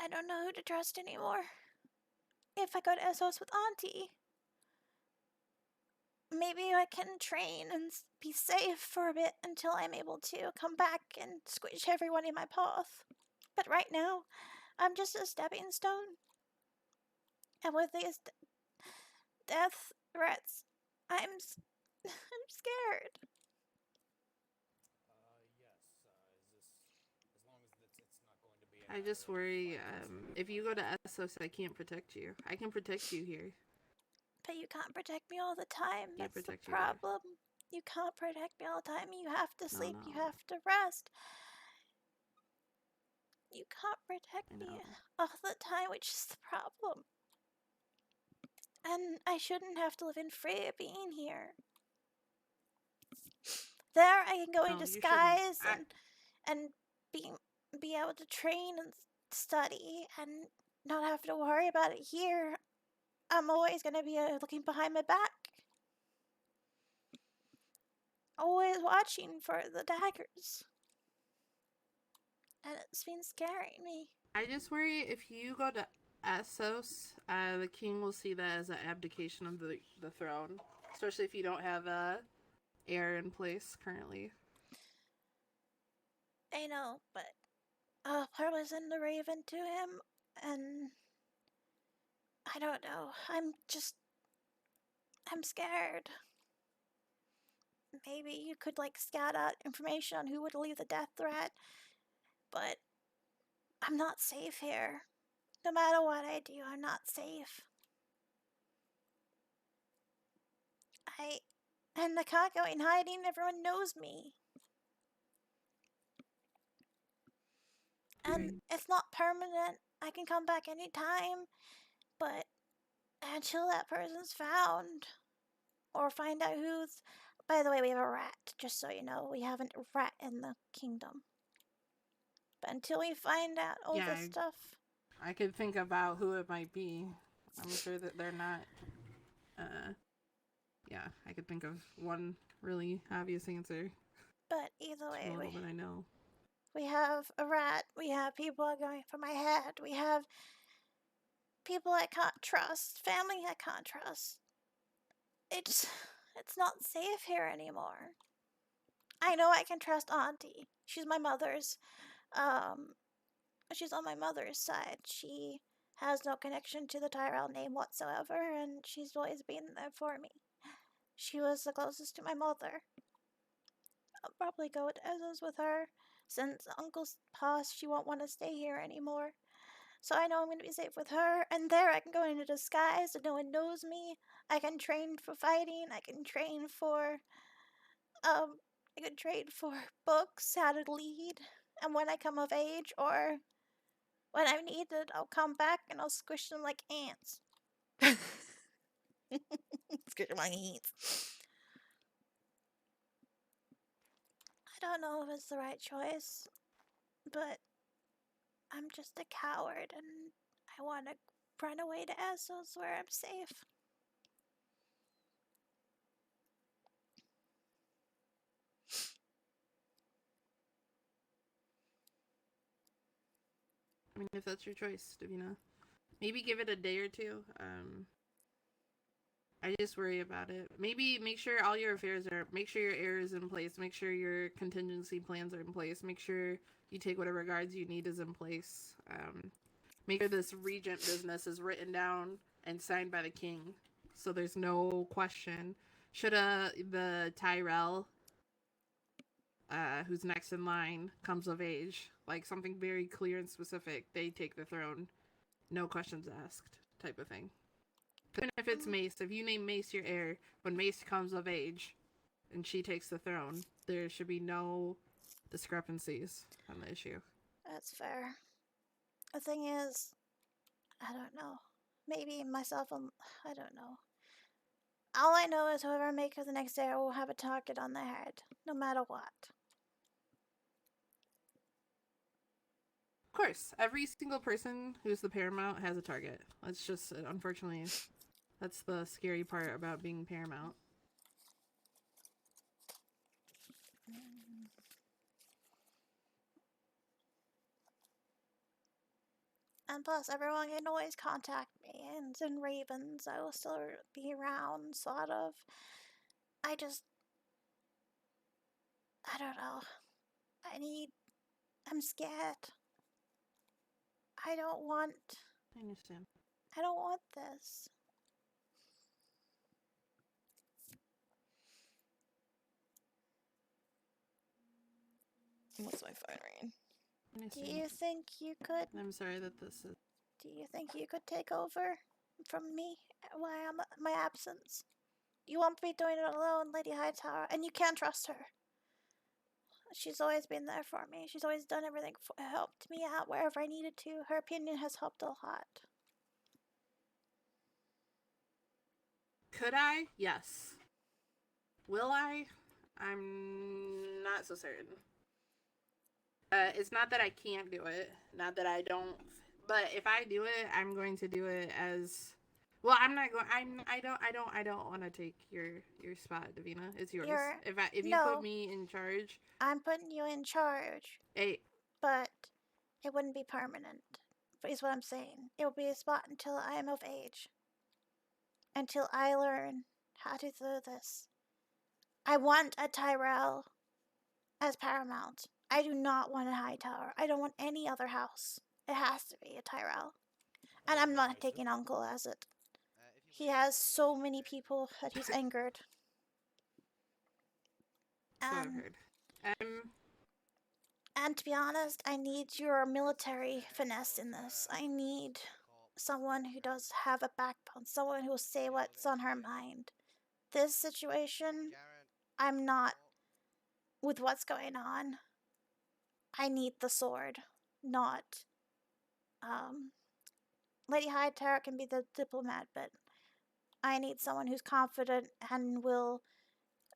I don't know who to trust anymore. If I go to Essos with Auntie, maybe I can train and be safe for a bit until I'm able to come back and squish everyone in my path. But right now, I'm just a stepping stone. And with these death threats, I'm scared. I just worry, if you go to Essos, I can't protect you. I can protect you here. But you can't protect me all the time. That's the problem. You can't protect me all the time. You have to sleep. You have to rest. You can't protect me all the time, which is the problem. And I shouldn't have to live in fear being here. There, I can go in disguise and be able to train and study and not have to worry about it here. I'm always going to be looking behind my back. Always watching for the daggers. And it's been scaring me. I just worry if you go to Essos, the king will see that as an abdication of the throne. especially if you don't have heir in place currently. I know, but part was in the Raven to him, and I don't know. I'm scared. Maybe you could like scout out information on who would leave the death threat, but I'm not safe here. No matter what I do, I'm not safe. And I can't go in hiding. Everyone knows me. And it's not permanent. I can come back anytime, but until that person's found or find out who's. By the way, we have a rat, just so you know. We have a rat in the kingdom. But until we find out all this stuff. I could think about who it might be. I'm sure that they're not. Yeah, I could think of one really obvious answer. But either way, I know. We have a rat. We have people going for my head. We have people I can't trust. Family I can't trust. It's not safe here anymore. I know I can trust Auntie. She's my mother's. She's on my mother's side. She has no connection to the Tyrell name whatsoever, and she's always been there for me. She was the closest to my mother. I'll probably go to Ezra's with her. Since Uncle's passed, she won't want to stay here anymore. So I know I'm going to be safe with her, and there I can go into disguise and no one knows me. I can train for fighting. I can train for books, how to lead, and when I come of age or when I'm needed, I'll come back and I'll squish them like ants. Squish them like ants. I don't know if it's the right choice, but I'm just a coward and I want to run away to Essos where I'm safe. I mean, if that's your choice, Davina, maybe give it a day or two. I just worry about it. Maybe make sure all your affairs are. Make sure your heir is in place. Make sure your contingency plans are in place. Make sure you take whatever guards you need is in place. Make sure this regent business is written down and signed by the king, so there's no question. Should the Tyrell, who's next in line, comes of age, like something very clear and specific, they take the throne, no questions asked, type of thing. Even if it's Mace, if you name Mace your heir, when Mace comes of age and she takes the throne, there should be no discrepancies on the issue. That's fair. The thing is, I don't know. Maybe myself, I don't know. All I know is whoever makes the next heir will have a target on their head, no matter what. Of course, every single person who's the paramount has a target. That's just, unfortunately, that's the scary part about being paramount. And plus, everyone can always contact me, and in Ravens, I will still be around, sort of. I don't know. I'm scared. I understand. I don't want this. What's my phone ringing? Do you think you could? I'm sorry that this is. Do you think you could take over from me while I'm my absence? You won't be doing it alone, Lady Hightower, and you can trust her. She's always been there for me. She's always done everything, helped me out wherever I needed to. Her opinion has helped a lot. Could I? Yes. Will I? I'm not so certain. It's not that I can't do it, not that I don't, but if I do it, I'm going to do it as well. I'm not going. I don't want to take your spot, Davina. It's yours. If you put me in charge, I'm putting you in charge. Hey, but it wouldn't be permanent. Is what I'm saying. It will be a spot until I am of age. Until I learn how to do this. I want a Tyrell as paramount. I do not want a Hightower. I don't want any other house. It has to be a Tyrell. And I'm not taking Uncle as it. He has so many people that he's angered. So I've heard. And to be honest, I need your military finesse in this. I need someone who does have a backbone, someone who will say what's on her mind. This situation, I'm not with what's going on. I need the sword, not Lady Hightower can be the diplomat, but I need someone who's confident and will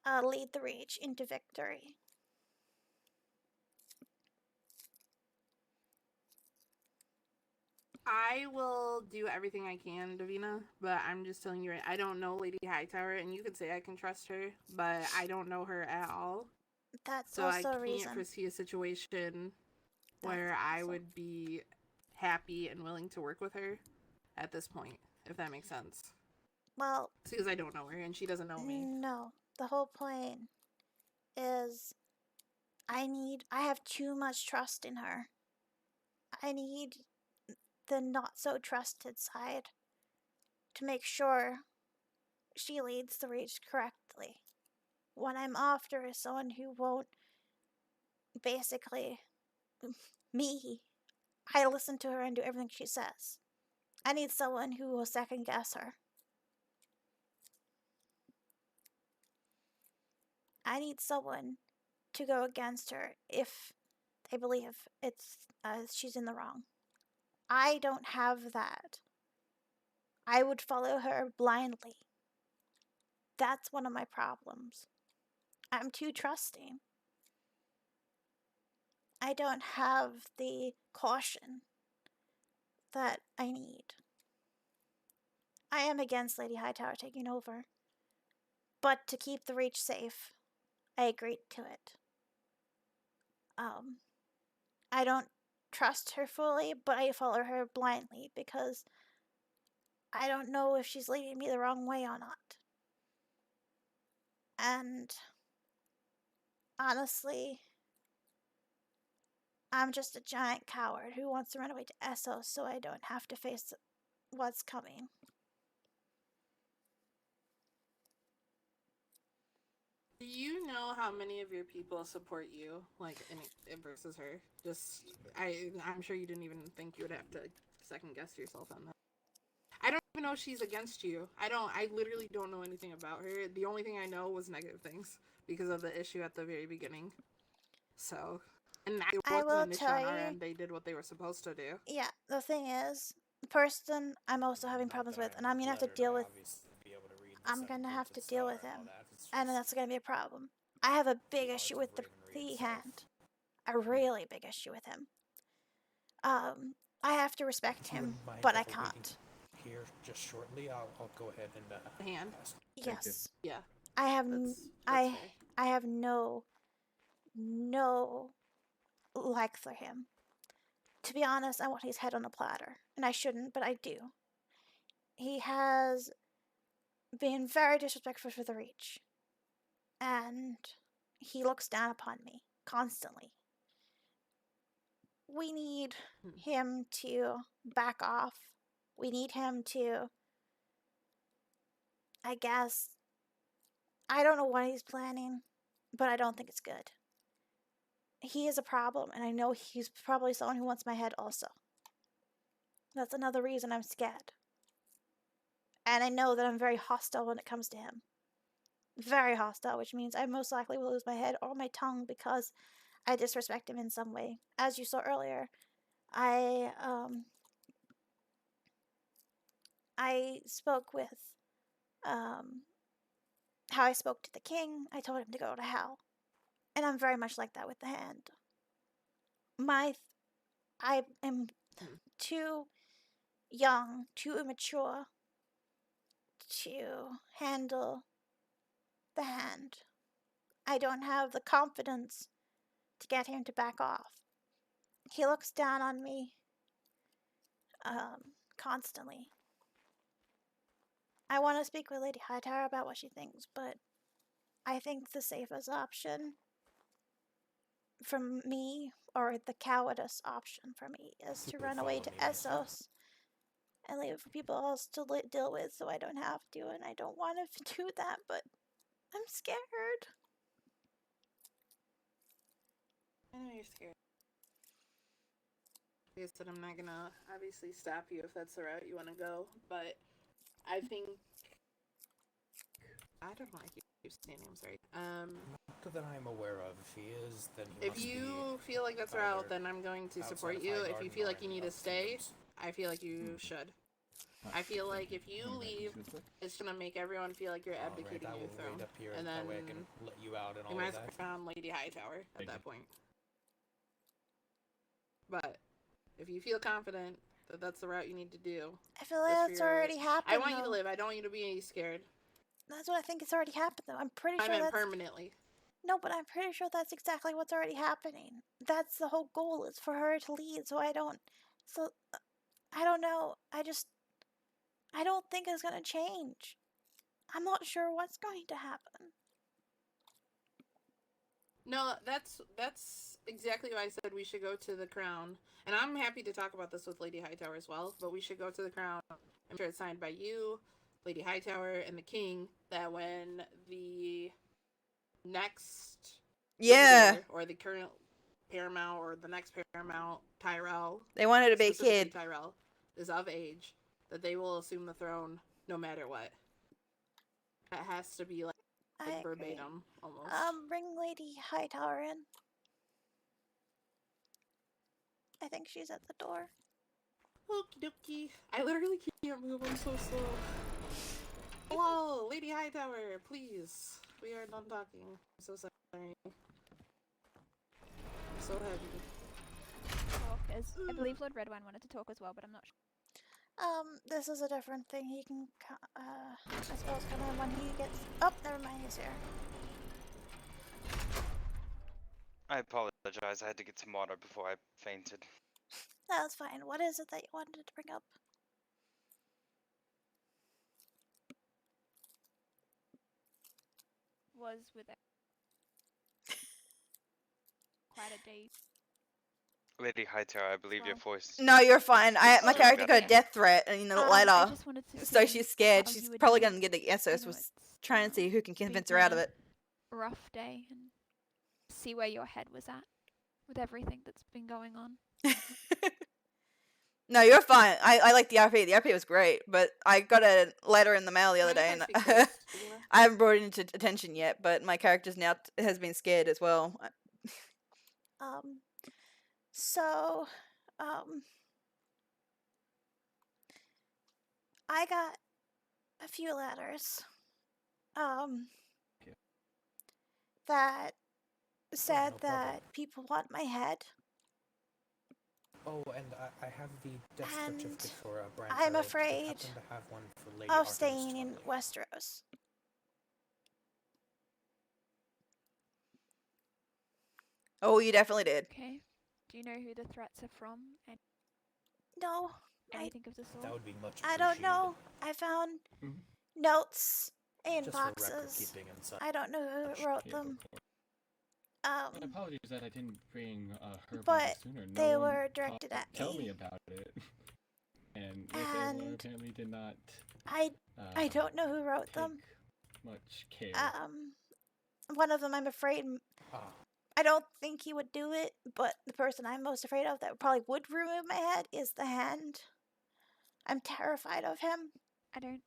lead the Reach into victory. I will do everything I can, Davina, but I'm just telling you right. I don't know Lady Hightower, and you could say I can trust her, but I don't know her at all. That's so also I a can't reason. foresee a situation where I would be happy and willing to work with her at this point, if that makes sense. Well, it's because I don't know her and she doesn't know me. No, the whole point is I have too much trust in her. I need the not so trusted side to make sure she leads the Reach correctly. What I'm after is someone who won't basically me. I listen to her and do everything she says. I need someone who will second guess her. I need someone to go against her if they believe she's in the wrong. I don't have that. I would follow her blindly. That's one of my problems. I'm too trusting. I don't have the caution that I need. I am against Lady Hightower taking over. But to keep the Reach safe, I agreed to it. I don't trust her fully, but I follow her blindly because I don't know if she's leading me the wrong way or not. And honestly, I'm just a giant coward who wants to run away to Essos so I don't have to face what's coming. Do you know how many of your people support you, like, versus her? I'm sure you didn't even think you would have to second guess yourself on that. I don't even know if she's against you. I literally don't know anything about her. The only thing I know was negative things because of the issue at the very beginning. So, and it wasn't an issue on our end. They did what they were supposed to do. Yeah, the thing is, the person I'm also having problems with, and I'm gonna have to deal with. I'm gonna have to deal with him, and that's gonna be a problem. I have a big issue with the hand, a really big issue with him. I have to respect him, but I can't. Here, just shortly, I'll go ahead and hand. Yes. Yeah. I have I have no like for him. To be honest, I want his head on a platter, and I shouldn't, but I do. He has been very disrespectful for the Reach, and he looks down upon me constantly. We need him to back off. We need him to, I guess, I don't know what he's planning, but I don't think it's good. He is a problem, and I know he's probably someone who wants my head also. That's another reason I'm scared. And I know that I'm very hostile when it comes to him. Very hostile, which means I most likely will lose my head or my tongue because I disrespect him in some way. As you saw earlier, I spoke with how I spoke to the king. I told him to go to hell. And I'm very much like that with the hand. I am too young, too immature to handle the hand. I don't have the confidence to get him to back off. He looks down on me constantly. I want to speak with Lady Hightower about what she thinks, but I think the safest option for me, or the cowardice option for me, is to run away to Essos and leave it for people else to deal with so I don't have to, and I don't want to do that, but I'm scared. I know you're scared. Like I said, I'm not gonna obviously stop you if that's the route you want to go, but I think I don't know. I keep saying I'm sorry. Not that I'm aware of. If he is, then he If must you feel like that's the route, then I'm going to support you. If you feel like you need to stay, I feel like you should. I feel like if you leave, it's gonna make everyone feel like you're abdicating your throne, wait up here, and then that way I can let you out and you all might of as well that. found Lady Hightower at that point. But if you feel confident that that's the route you need to do, I feel like that's already happened. I want you to though. live. I don't want you to be scared. That's what I think has already happened, though. I'm pretty I sure meant that's permanently. no, but I'm pretty sure that's exactly what's already happening. That's the whole goal, is for her to lead. So I don't know. I don't think it's gonna change. I'm not sure what's going to happen. No, that's exactly why I said we should go to the crown. And I'm happy to talk about this with Lady Hightower as well, but we should go to the crown. I'm sure it's signed by you, Lady Hightower, and the king, that when the next Yeah. or the current paramount or the next paramount, Tyrell, They wanted to be a specifically kid. Tyrell, is of age, that they will assume the throne no matter what. That has to be like verbatim, almost. Bring Lady Hightower in. I think she's at the door. Okie dokie. I literally can't move. I'm so slow. Hello, Lady Hightower, please. We are done talking. I'm so sorry. I'm so heavy. I believe Lord Redwine wanted to talk as well, but I'm not sure. This is a different thing. He can, I suppose, come in when he gets. Oh, never mind. He's here. I apologize. I had to get some water before I fainted. That's fine. What is it that you wanted to bring up? Was with quite a day. Lady Hightower, I believe your voice. No, you're fine. My Sorry, character got a Gabby. death threat, and later, I just wanted to so see she's scared. how She's you would probably do. gonna get the Essos. know, Was trying to see who can convince her been out of a it. Rough day, and see where your head was at with everything that's been going on. No, you're fine. I like the RP. The RP was great, but I got a letter in the mail the other day, and I haven't brought it into attention yet. But my character's now has been scared as well. So, I got a few letters, that said that people want my head. Oh, and I have the death certificate for Brand. I'm afraid to have one for Lady of Artemis staying in Charlie. Westeros. Oh, you definitely did. Okay. Do you know who the threats are from? And No. anything of the sort? That would be much I don't know. I found notes in Just for record boxes. keeping and such. I don't know who wrote them. Apologies that I didn't bring her by But sooner. No they one were directed at tell me. me about it. And they apparently did not. I don't know who wrote them. Much care. One of them, I'm afraid. I don't think he would do it, but the person I'm most afraid of that probably would remove my head is the Hand. I'm terrified of him. I don't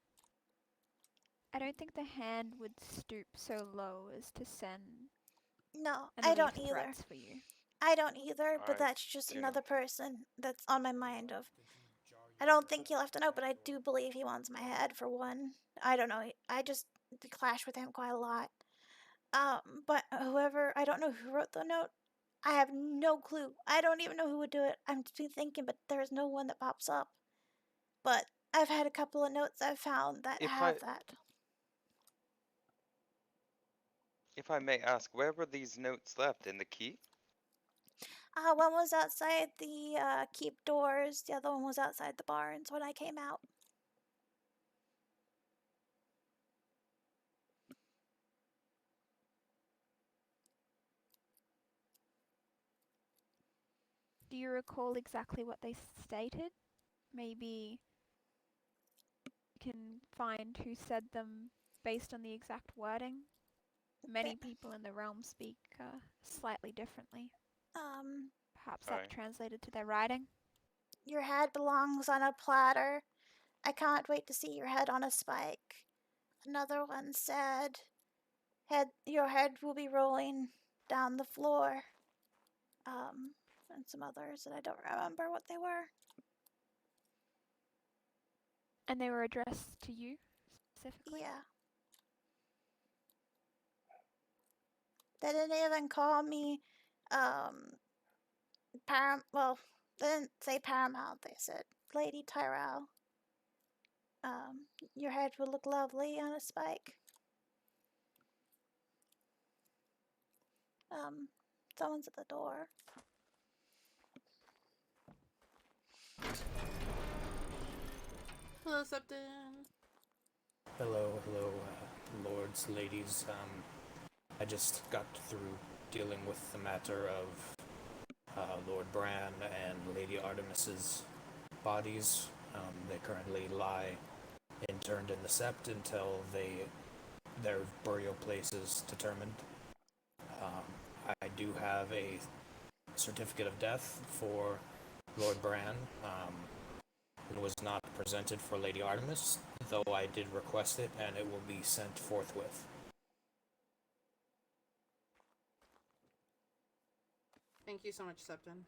think the Hand would stoop so low as to send. No, and I don't leave either. threats for you. I don't either, but I that's just do another person that's on my mind of. I don't think he'll have to know, but I do believe he wants my head for one. I don't know. I just clash with him quite a lot. But whoever, I don't know who wrote the note. I have no clue. I don't even know who would do it. I'm just thinking, but there's no one that pops up. But I've had a couple of notes I've found that have that. If I may ask, where were these notes left? In the keep? One was outside the keep doors. The other one was outside the barns when I came out. Do you recall exactly what they stated? Maybe you can find who said them based on the exact wording. Many people in the realm speak slightly differently. Perhaps that translated to their writing. Your head belongs on a platter. I can't wait to see your head on a spike. Another one said, your head will be rolling down the floor. And some others that I don't remember what they were. And they were addressed to you specifically? Yeah. They didn't even call me, well, they didn't say paramount, they said Lady Tyrell. Your head would look lovely on a spike. Someone's at the door. Hello, Septon. Hello, lords, ladies. I just got through dealing with the matter of Lord Bran and Lady Artemis's bodies. They currently lie interned in the sept until their burial place is determined. I do have a certificate of death for Lord Bran. It was not presented for Lady Artemis, though I did request it, and it will be sent forthwith. Thank you so much, Septon.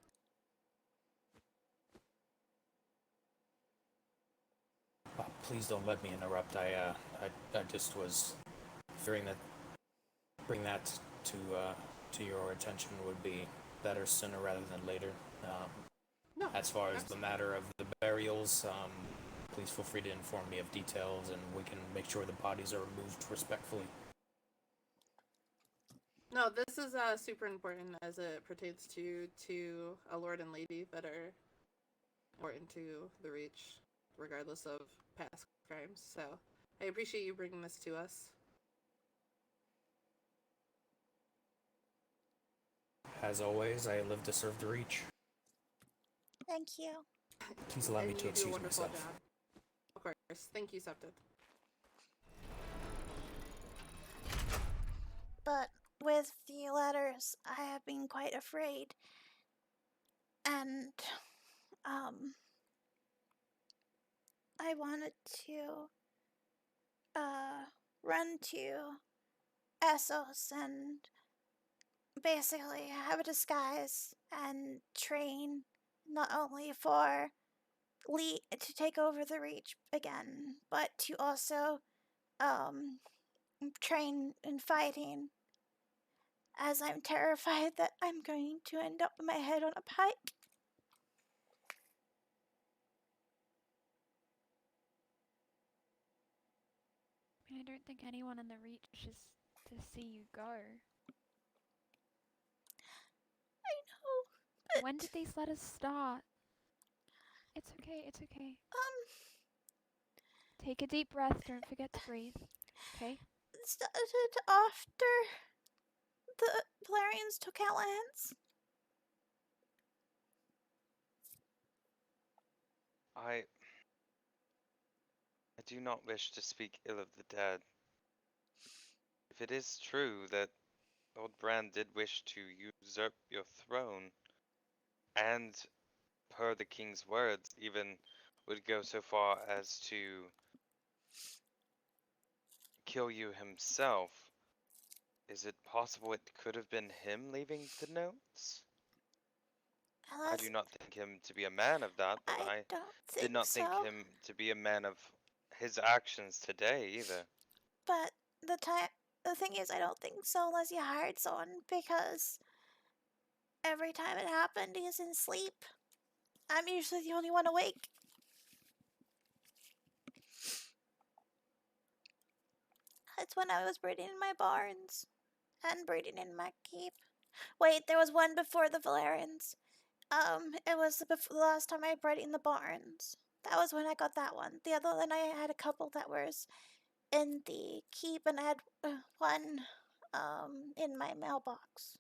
Please don't let me interrupt. I just was fearing that bring that to your attention would be better sooner rather than later. No. As far as the matter of the burials, please feel free to inform me of details, and we can make sure the bodies are removed respectfully. No, this is super important as it pertains to a lord and lady that are important to the Reach, regardless of past crimes. So I appreciate you bringing this to us. As always, I live to serve the Reach. Thank you. Please allow me And to you do a excuse wonderful myself. job. Of course. Thank you, Septon. But with the letters, I have been quite afraid. And, I wanted to, run to Essos and basically have a disguise and train not only for Lee to take over the Reach again, but to also, train in fighting, as I'm terrified that I'm going to end up with my head on a pike. I mean, I don't think anyone in the Reach is to see you go. I know, but... When did these letters start? It's okay, it's okay. Take a deep breath, don't forget to breathe, okay? It started after the Valerians took our lands. I do not wish to speak ill of the dead. If it is true that Lord Bran did wish to usurp your throne, and per the king's words, even would go so far as to kill you himself, is it possible it could have been him leaving the notes? I do not think him to be a man of that, but I did not think him to be a man of his actions today either. But the thing is, I don't think so unless you hired someone, because every time it happened, he's in sleep. I'm usually the only one awake. That's when I was breeding in my barns and breeding in my keep. Wait, there was one before the Valerians. It was the last time I bred in the barns. That was when I got that one. The other one, I had a couple that was in the keep, and I had one, in my mailbox.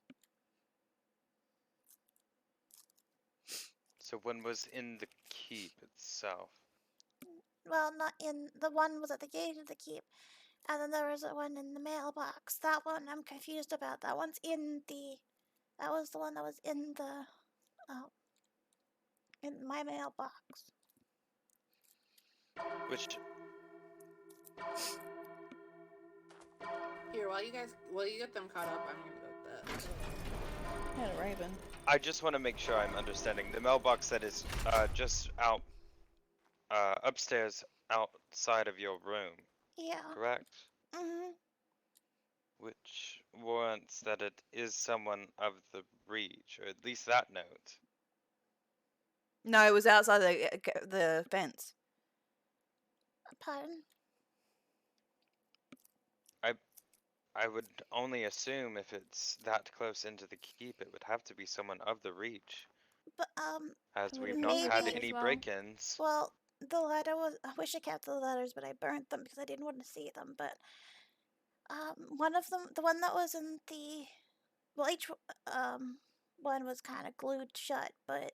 So one was in the keep itself. Well, not in the one was at the gate of the keep, and then there was one in the mailbox. That one I'm confused about. That one's in the. That was the one that was in the. In my mailbox. Which Here, while you get them caught up, I'm gonna go with that. Had a raven. I just want to make sure I'm understanding. The mailbox that is just out upstairs outside of your room. Yeah. Correct? Mhm. Which warrants that it is someone of the Reach, or at least that note. No, it was outside the fence. Pardon? I would only assume if it's that close into the keep, it would have to be someone of the Reach. But As Would we've it be not had maybe- any as well? break-ins. Well, the letter was. I wish I kept the letters, but I burnt them because I didn't want to see them. But one of them, the one that was in the, well, each one was kind of glued shut, but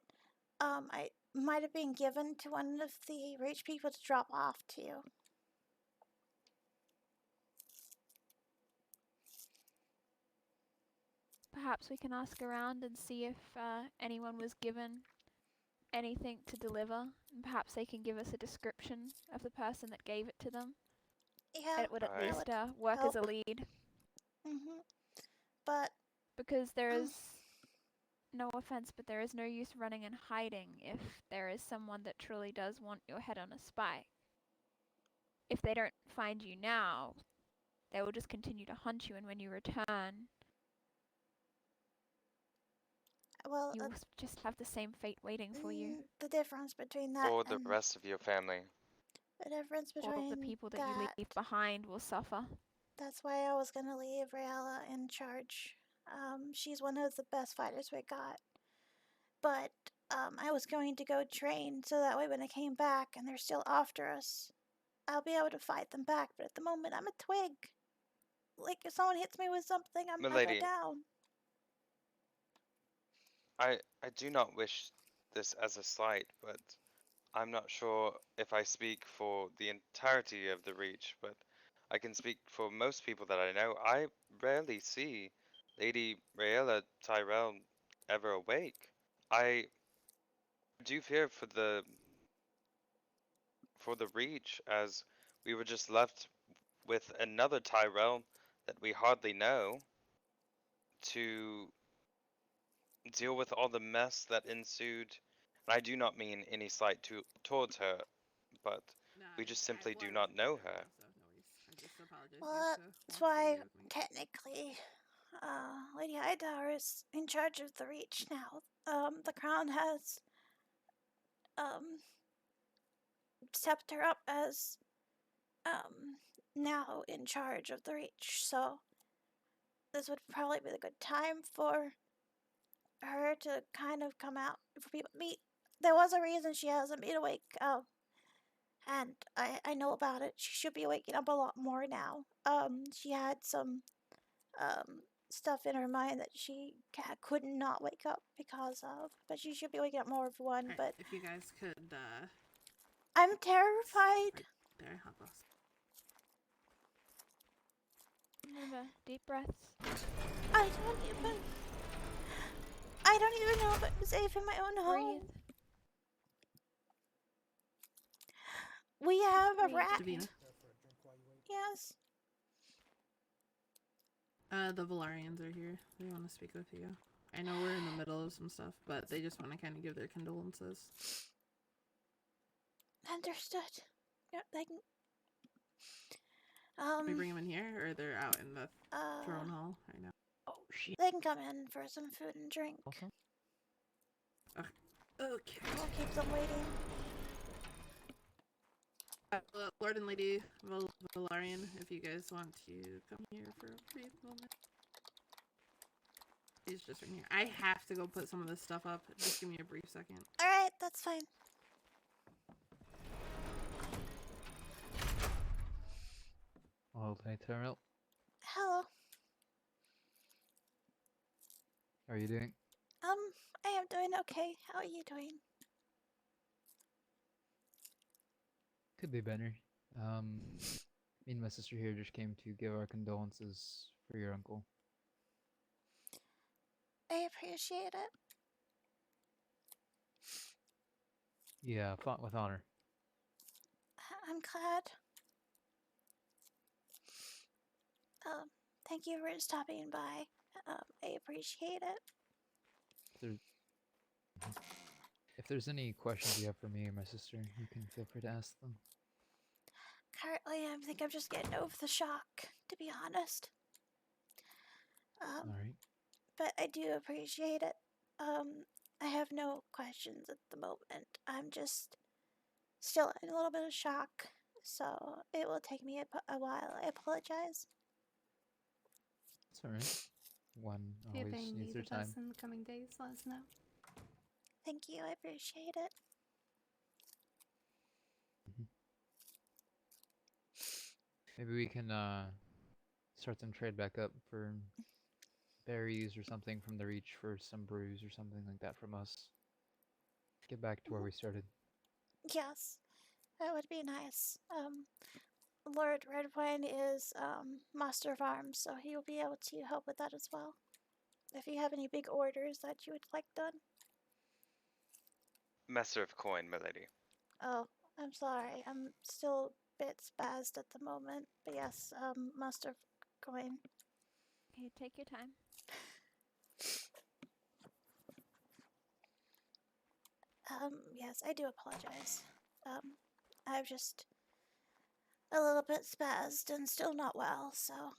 I might have been given to one of the Reach people to drop off to. Perhaps we can ask around and see if anyone was given anything to deliver, and perhaps they can give us a description of the person that gave it to them. Yeah, It would at Alright. least work as a lead. Mhm. But Because there is, no offense, but there is no use running and hiding if there is someone that truly does want your head on a spike. If they don't find you now, they will just continue to hunt you, and when you return, well, you will just have the same fate waiting for you. the difference between that Or the and rest of your family. the difference All between of the people that that, you leave behind will suffer. That's why I was gonna leave Rayella in charge. She's one of the best fighters we got. But I was going to go train so that way when I came back and they're still after us, I'll be able to fight them back. But at the moment, I'm a twig. Like if someone hits me with something, I go Milady, down. I do not wish this as a slight, but I'm not sure if I speak for the entirety of the Reach, but I can speak for most people that I know. I rarely see Lady Rayella Tyrell ever awake. I do fear for the Reach, as we were just left with another Tyrell that we hardly know to deal with all the mess that ensued. And I do not mean any slight towards her, but we just simply do not know her. I just apologize. Well, that's why technically, Lady Hightowers is in charge of the Reach now. The Crown has stepped her up as now in charge of the Reach. So this would probably be a good time for her to kind of come out for people to meet. There was a reason she hasn't been awake, and I know about it. She should be waking up a lot more now. She had some stuff in her mind that she could not wake up because of, but she should be waking up more for one. But if you guys could, I'm terrified. Right there, help us. Remember, deep breaths. I don't even know if I'm safe in my own home. Breathe. We have a Breathe. rat. Davina. Yes. The Valarians are here. They want to speak with you. I know we're in the middle of some stuff, but they just want to kind of give their condolences. Understood. Yep, they can. Can we bring them in here, or they're out in the throne hall right now? Oh shit. They can come in for some food and drink. Okay. Okay. We'll keep them waiting. Lord and Lady Valarian, if you guys want to come here for a brief moment. He's just in here. I have to go put some of this stuff up. Just give me a brief second. Alright, that's fine. Well, hey Tyrell, Hello. how are you doing? I am doing okay. How are you doing? Could be better. Me and my sister here just came to give our condolences for your uncle. I appreciate it. Yeah, fought with honor. I'm glad. Thank you for stopping by. I appreciate it. If there's any questions you have for me or my sister, you can feel free to ask them. Currently, I think I'm just getting over the shock, to be honest. Alright. But I do appreciate it. I have no questions at the moment. I'm just still in a little bit of shock, so it will take me a while. I apologize. It's alright. One If always they needs need their of time. us in the coming days, let us know. Thank you. I appreciate it. Maybe we can start some trade back up for berries or something from the Reach for some brews or something like that from us. Get back to where we started. Yes, that would be nice. Lord Redwine is master of arms, so he will be able to help with that as well. If you have any big orders that you would like done. Master of coin, milady. Oh, I'm sorry. I'm still a bit spazzed at the moment. But yes, master of coin. Okay, take your time. Yes, I do apologize. I'm just a little bit spazzed and still not well, so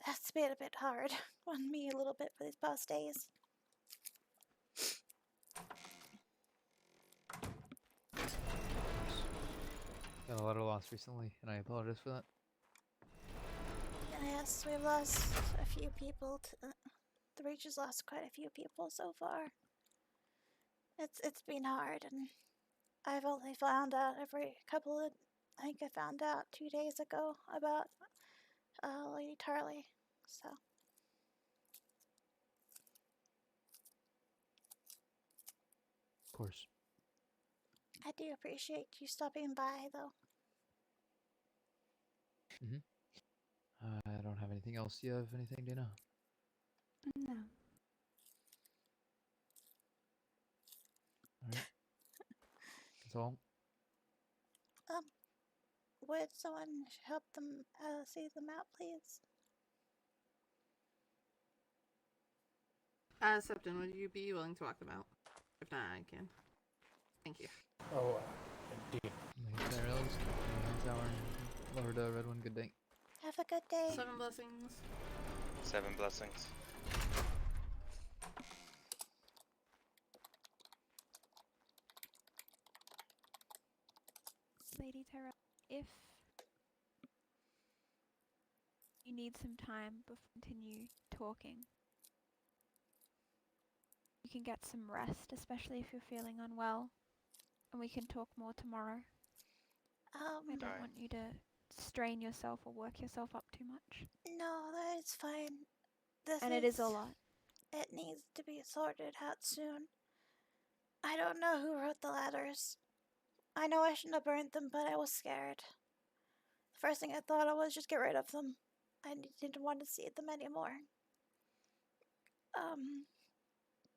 that's been a bit hard on me a little bit for these past days. Got a lot of loss recently, and I apologize for that. Yes, we've lost a few people. The Reach has lost quite a few people so far. It's been hard, and I've only found out every couple of. I think I found out 2 days ago about Lady Tarley. So. Of course. I do appreciate you stopping by, though. I don't have anything else. Do you have anything, Dana? No. Alright. That's all. Would someone help them see them out, please? Septon, would you be willing to walk them out? If not, I can. Thank you. Oh, indeed. Lady Tyrell, Lord Red One, good day. Have a good day. 7 blessings. 7 blessings. Lady Tyrell, if you need some time before you continue talking, you can get some rest, especially if you're feeling unwell, and we can talk more tomorrow. I don't want you to strain yourself or work yourself up too much. No, that is fine. It is a lot. It needs to be sorted out soon. I don't know who wrote the letters. I know I shouldn't have burned them, but I was scared. The first thing I thought of was just get rid of them. I didn't want to see them anymore.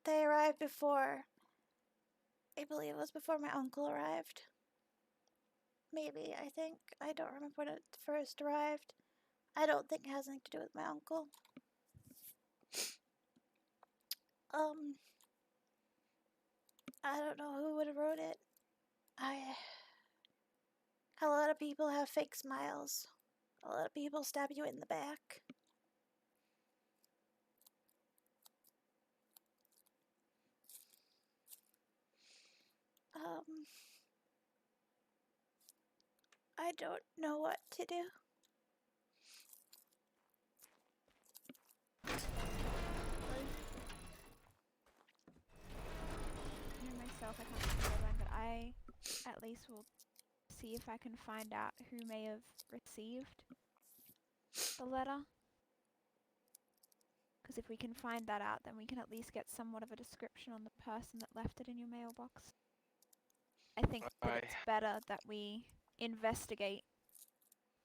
They arrived before. I believe it was before my uncle arrived. Maybe, I think. I don't remember when it first arrived. I don't think it has anything to do with my uncle. I don't know who would have wrote it. A lot of people have fake smiles. A lot of people stab you in the back. I don't know what to do. Myself, I can't see the deadline, but I at least will see if I can find out who may have received the letter. Because if we can find that out, then we can at least get somewhat of a description on the person that left it in your mailbox. I think that it's better that we investigate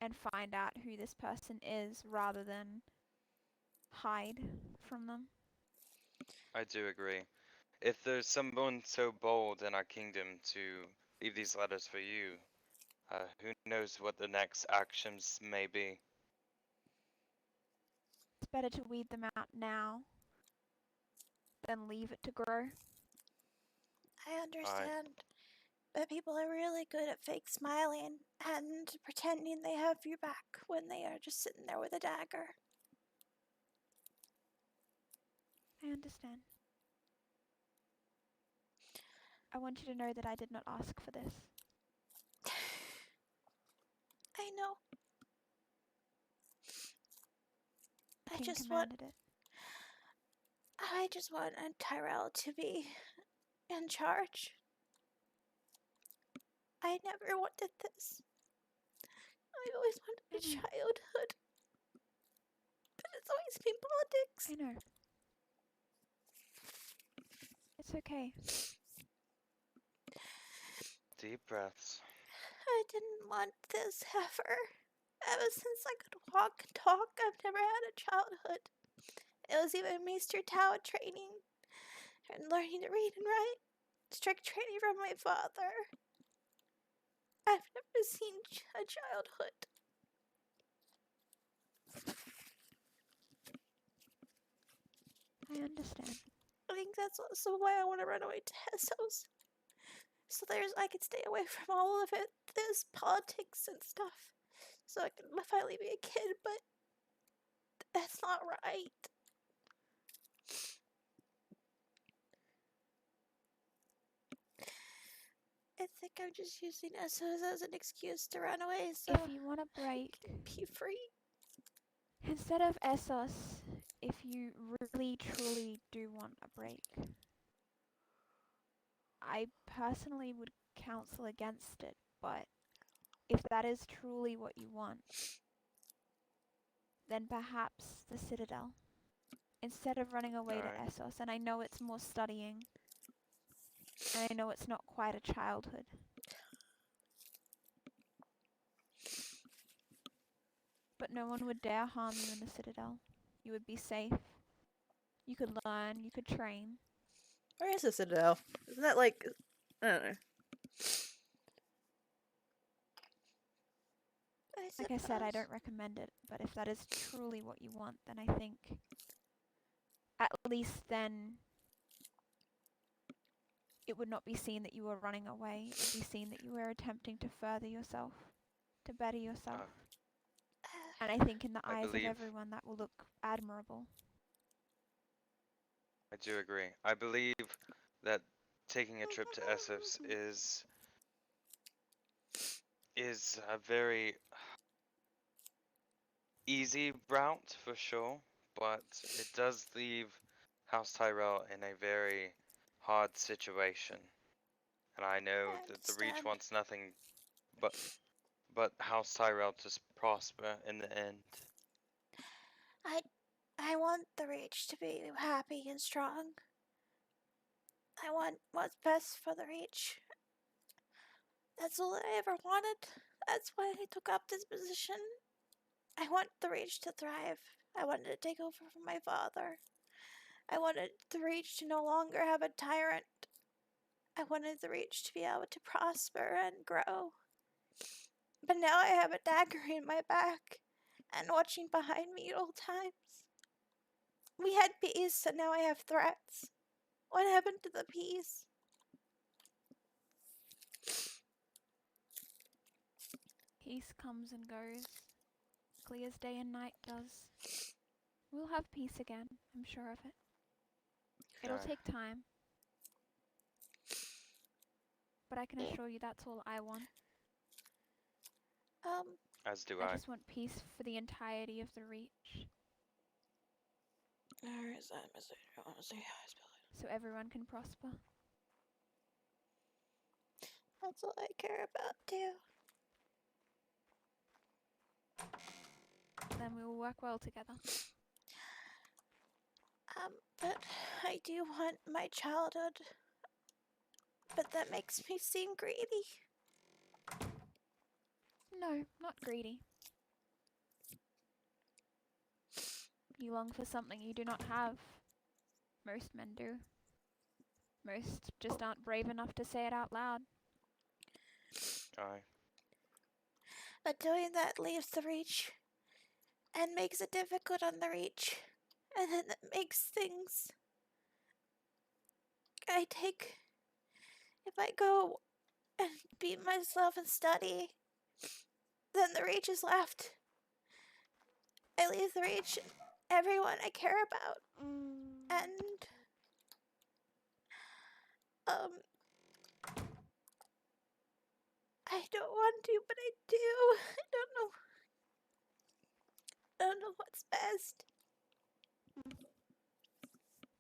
and find out who this person is rather than hide from them. I do agree. If there's someone so bold in our kingdom to leave these letters for you, who knows what the next actions may be. It's better to weed them out now than leave it to grow. I understand. But people are really good at fake smiling and pretending they have your back when they are just sitting there with a dagger. I understand. I want you to know that I did not ask for this. I know. I King just commanded it. want Tyrell to be in charge. I never wanted this. I always wanted a childhood. But it's always been politics. I know. It's okay. Deep breaths. I didn't want this ever. Ever since I could walk and talk, I've never had a childhood. It was even Maester Tower training and learning to read and write. Strict training from my father. I've never seen a childhood. I understand. I think that's also why I want to run away to Essos. So I can stay away from all of it. This politics and stuff. So I can finally be a kid, but that's not right. I think I'm just using Essos as an excuse to run away, so if you want a break, be free. Instead of Essos, if you really truly do want a break, I personally would counsel against it, but if that is truly what you want, then perhaps the Citadel. Instead of running away to Essos, and I know it's more studying, and I know it's not quite a childhood. But no one would dare harm you in the Citadel. You would be safe. You could learn, you could train. Where is the Citadel? Isn't that like... I don't know. Like I said, I don't recommend it, but if that is truly what you want, then I think at least then it would not be seen that you were running away. It would be seen that you were attempting to further yourself, to better yourself. And I think in the eyes of everyone that will look admirable. I do agree. I believe that taking a trip to Essos is a very easy route for sure, but it does leave House Tyrell in a very hard situation. And I know that the Reach wants nothing but House Tyrell to prosper in the end. I want the Reach to be happy and strong. I want what's best for the Reach. That's all I ever wanted. That's why I took up this position. I want the Reach to thrive. I wanted to take over from my father. I wanted the Reach to no longer have a tyrant. I wanted the Reach to be able to prosper and grow. But now I have a dagger in my back and watching behind me at all times. We had peace and now I have threats. What happened to the peace? Peace comes and goes, clear as day and night does. We'll have peace again, I'm sure of it. It'll take time. But I can assure you that's all I want. As do I. I just want peace for the entirety of the Reach. So everyone can prosper. That's all I care about too. Then we will work well together. But I do want my childhood. but that makes me seem greedy. No, not greedy. You long for something you do not have. Most men do. Most just aren't brave enough to say it out loud. Aye. But doing that leaves the Reach and makes it difficult on the Reach. And then it makes things... If I go and beat myself and study, then the Reach is left. I leave the Reach and everyone I care about. And... I don't want to, but I do. I don't know what's best.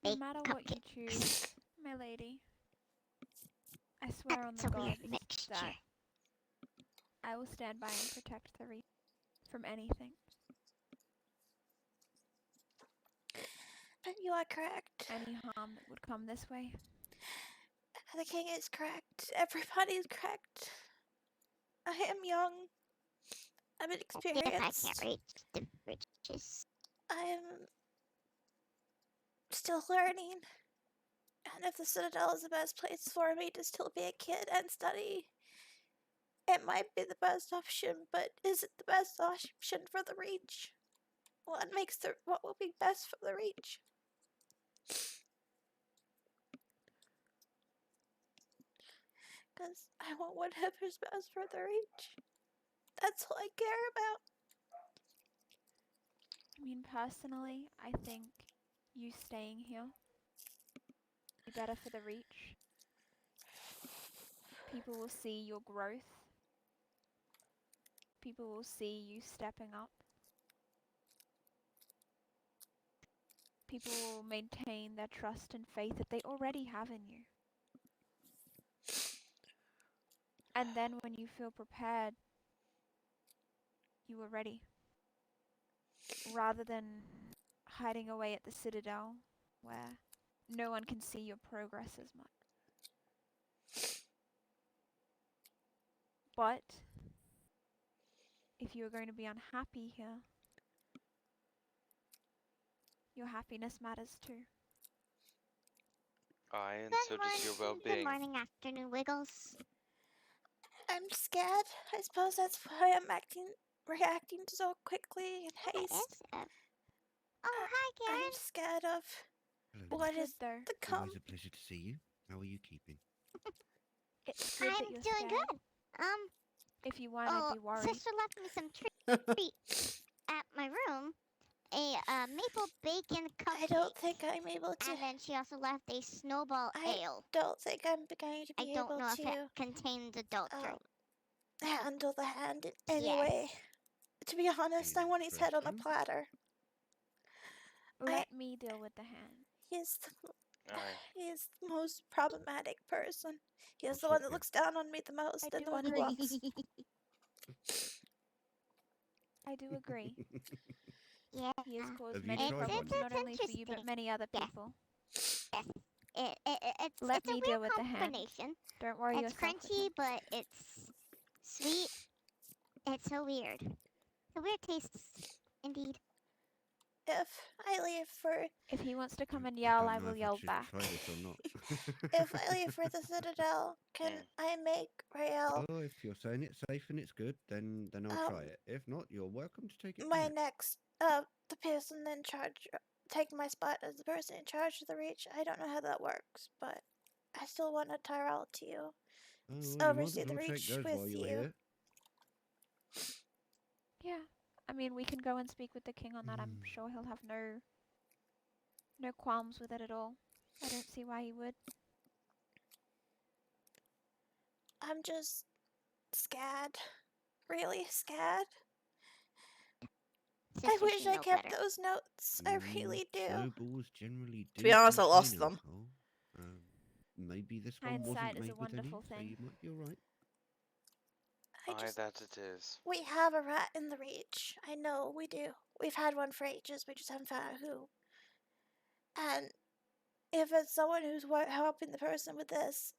No matter what you choose, my lady, I swear on the gods that I will stand by and protect the Reach from anything. But you are correct. Any harm that would come this way. The king is correct. Everybody is correct. I am young. I'm inexperienced. I can't reach the riches. I am still learning. And if the Citadel is the best place for me to still be a kid and study, it might be the best option, but is it the best option for the Reach? What will be best for the Reach? Because I want whatever's best for the Reach. That's all I care about. I mean, personally, I think you staying here be better for the Reach. People will see your growth. People will see you stepping up. People will maintain their trust and faith that they already have in you. And then when you feel prepared, you are ready. Rather than hiding away at the Citadel, where no one can see your progress as much. But if you are going to be unhappy here, your happiness matters too. Aye, and so does your well-being. Good morning, afternoon, Wiggles. I'm scared. I suppose that's why I'm reacting so quickly and haste. Oh, hi, Karen. I'm scared of what is to come. Always a pleasure to see you. How are you keeping? It's good I'm doing good. If you want, I'd be worried. Sister left me some treats at my room. A maple bacon cupcake. I don't think I'm able to. And then she also left a snowball ale. I don't think I'm going to be able to. I don't know if it contains adult drink. Handle the hand in any way. To be honest, I want his head on a platter. Let me deal with the hand. He is the most problematic person. He is the one that looks down on me the most and the one who walks. I do agree. Yeah. He has caused many problems, not only for you, but many other people. Yes. It's Let me a deal weird with the hand. combination. Don't worry It's yourself. crunchy, but it's sweet. It's so weird. The weird tastes, indeed. If he wants to come and yell, I will yell back. Try this or not. If I leave for the Citadel, can I make Rael? Oh, if you're saying it's safe and it's good, then I'll try it. If not, you're welcome to take it. My back. next, the person in charge, take my spot as the person in charge of the Reach. I don't know how that works, but I still want a Tyrell to oversee the Reach with you. Yeah, I mean, we can go and speak with the king on that. I'm sure he'll have no qualms with it at all. I don't see why he would. I'm just scared. Really scared. I wish I kept those notes. I really do. Snowballs generally do. To be honest, I contain lost them. alcohol. Maybe this one Hindsight wasn't is made a with any, wonderful so thing. you might be alright. Aye, that it is. We have a rat in the Reach. I know we do. We've had one for ages. We just haven't found out who. And if it's someone who's helping the person with this,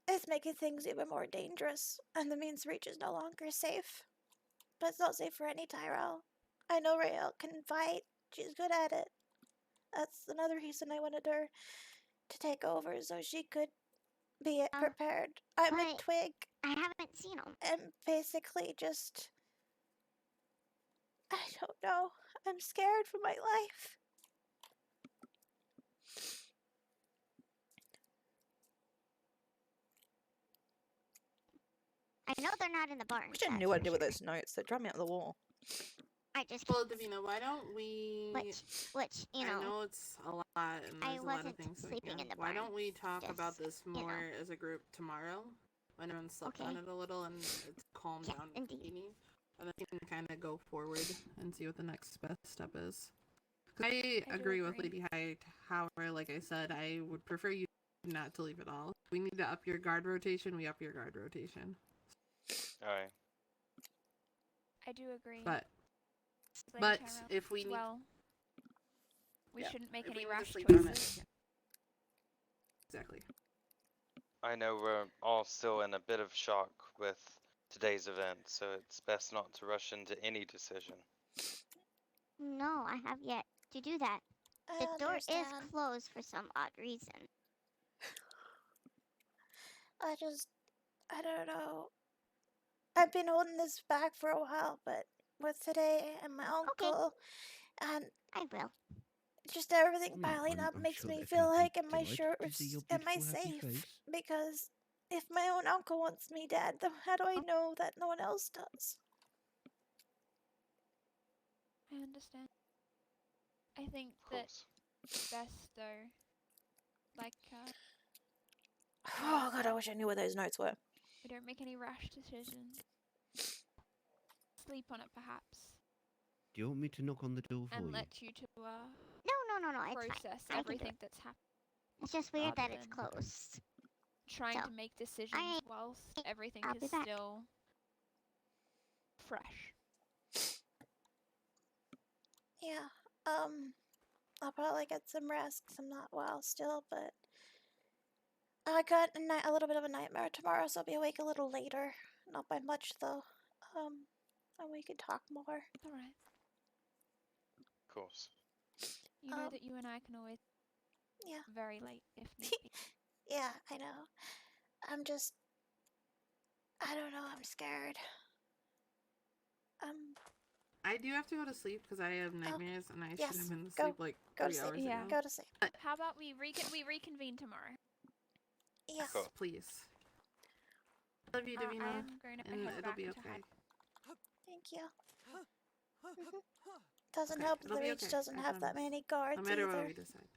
It's making things even more dangerous, and the means reach is no longer safe. But it's not safe for any Tyrell. I know Rael can fight. She's good at it. That's another reason I wanted her to take over, so she could be prepared. I'm a twig. I haven't seen him. And basically just... I don't know. I'm scared for my life. I know they're not in the barn. Wish I knew what to do with those notes. They dropped me out the wall. I just. Well, Davina, why don't we? Which you know. I know it's a lot, and there's a lot of things. Sleeping in the why barn. don't we talk Just, about this more as a group tomorrow, when everyone slept on it a little and it's calmed down? Indeed. And then we can kind of go forward and see what the next best step is. I agree with Lady Hightower. Like I said, I would prefer you not to leave at all. We need to up your guard rotation. We up your guard rotation. Alright. I do agree. But Tyrell, if we need, well, we shouldn't make any need to rash sleep on it, choices. Exactly. I know we're all still in a bit of shock with today's event, so it's best not to rush into any decision. No, I have yet to do that. The door is closed for some odd reason. I don't know. I've been holding this back for a while, but with today and my uncle, and I will. Just everything piling up makes sure me that feel they'll be like, am I delighted sure, to see your am I beautiful, happy safe? face. Because if my own uncle wants me dead, then how do I know that no one else does? I understand. I think that best though, like Oh god, I wish I knew what those notes were. we don't make any rash decisions. Sleep on it perhaps. Do you want me to knock on the door for And you? let you to No, it's process fine. everything that's happened. It's just weird that it's closed. Trying So, to make decisions whilst everything I'll be is back. still fresh. Yeah, I'll probably get some rest 'cause I'm not well still, but I got a little bit of a nightmare tomorrow, so I'll be awake a little later. Not by much though. And we can talk more. Alright. Of course. You know that you and I can always very late if need be. Yeah, I know. I don't know, I'm scared. I do have to go to sleep because I have nightmares, and I should have been go- asleep like go to 3 sleep. hours Yeah. ago. Go to sleep. How about we reconvene tomorrow? Yes. Cool. Please. Love you, Davina. I am going to and head it'll back be to okay. Thank you. Doesn't help that it'll the be Reach okay, doesn't I have that promise. many guards No matter what either. we decide.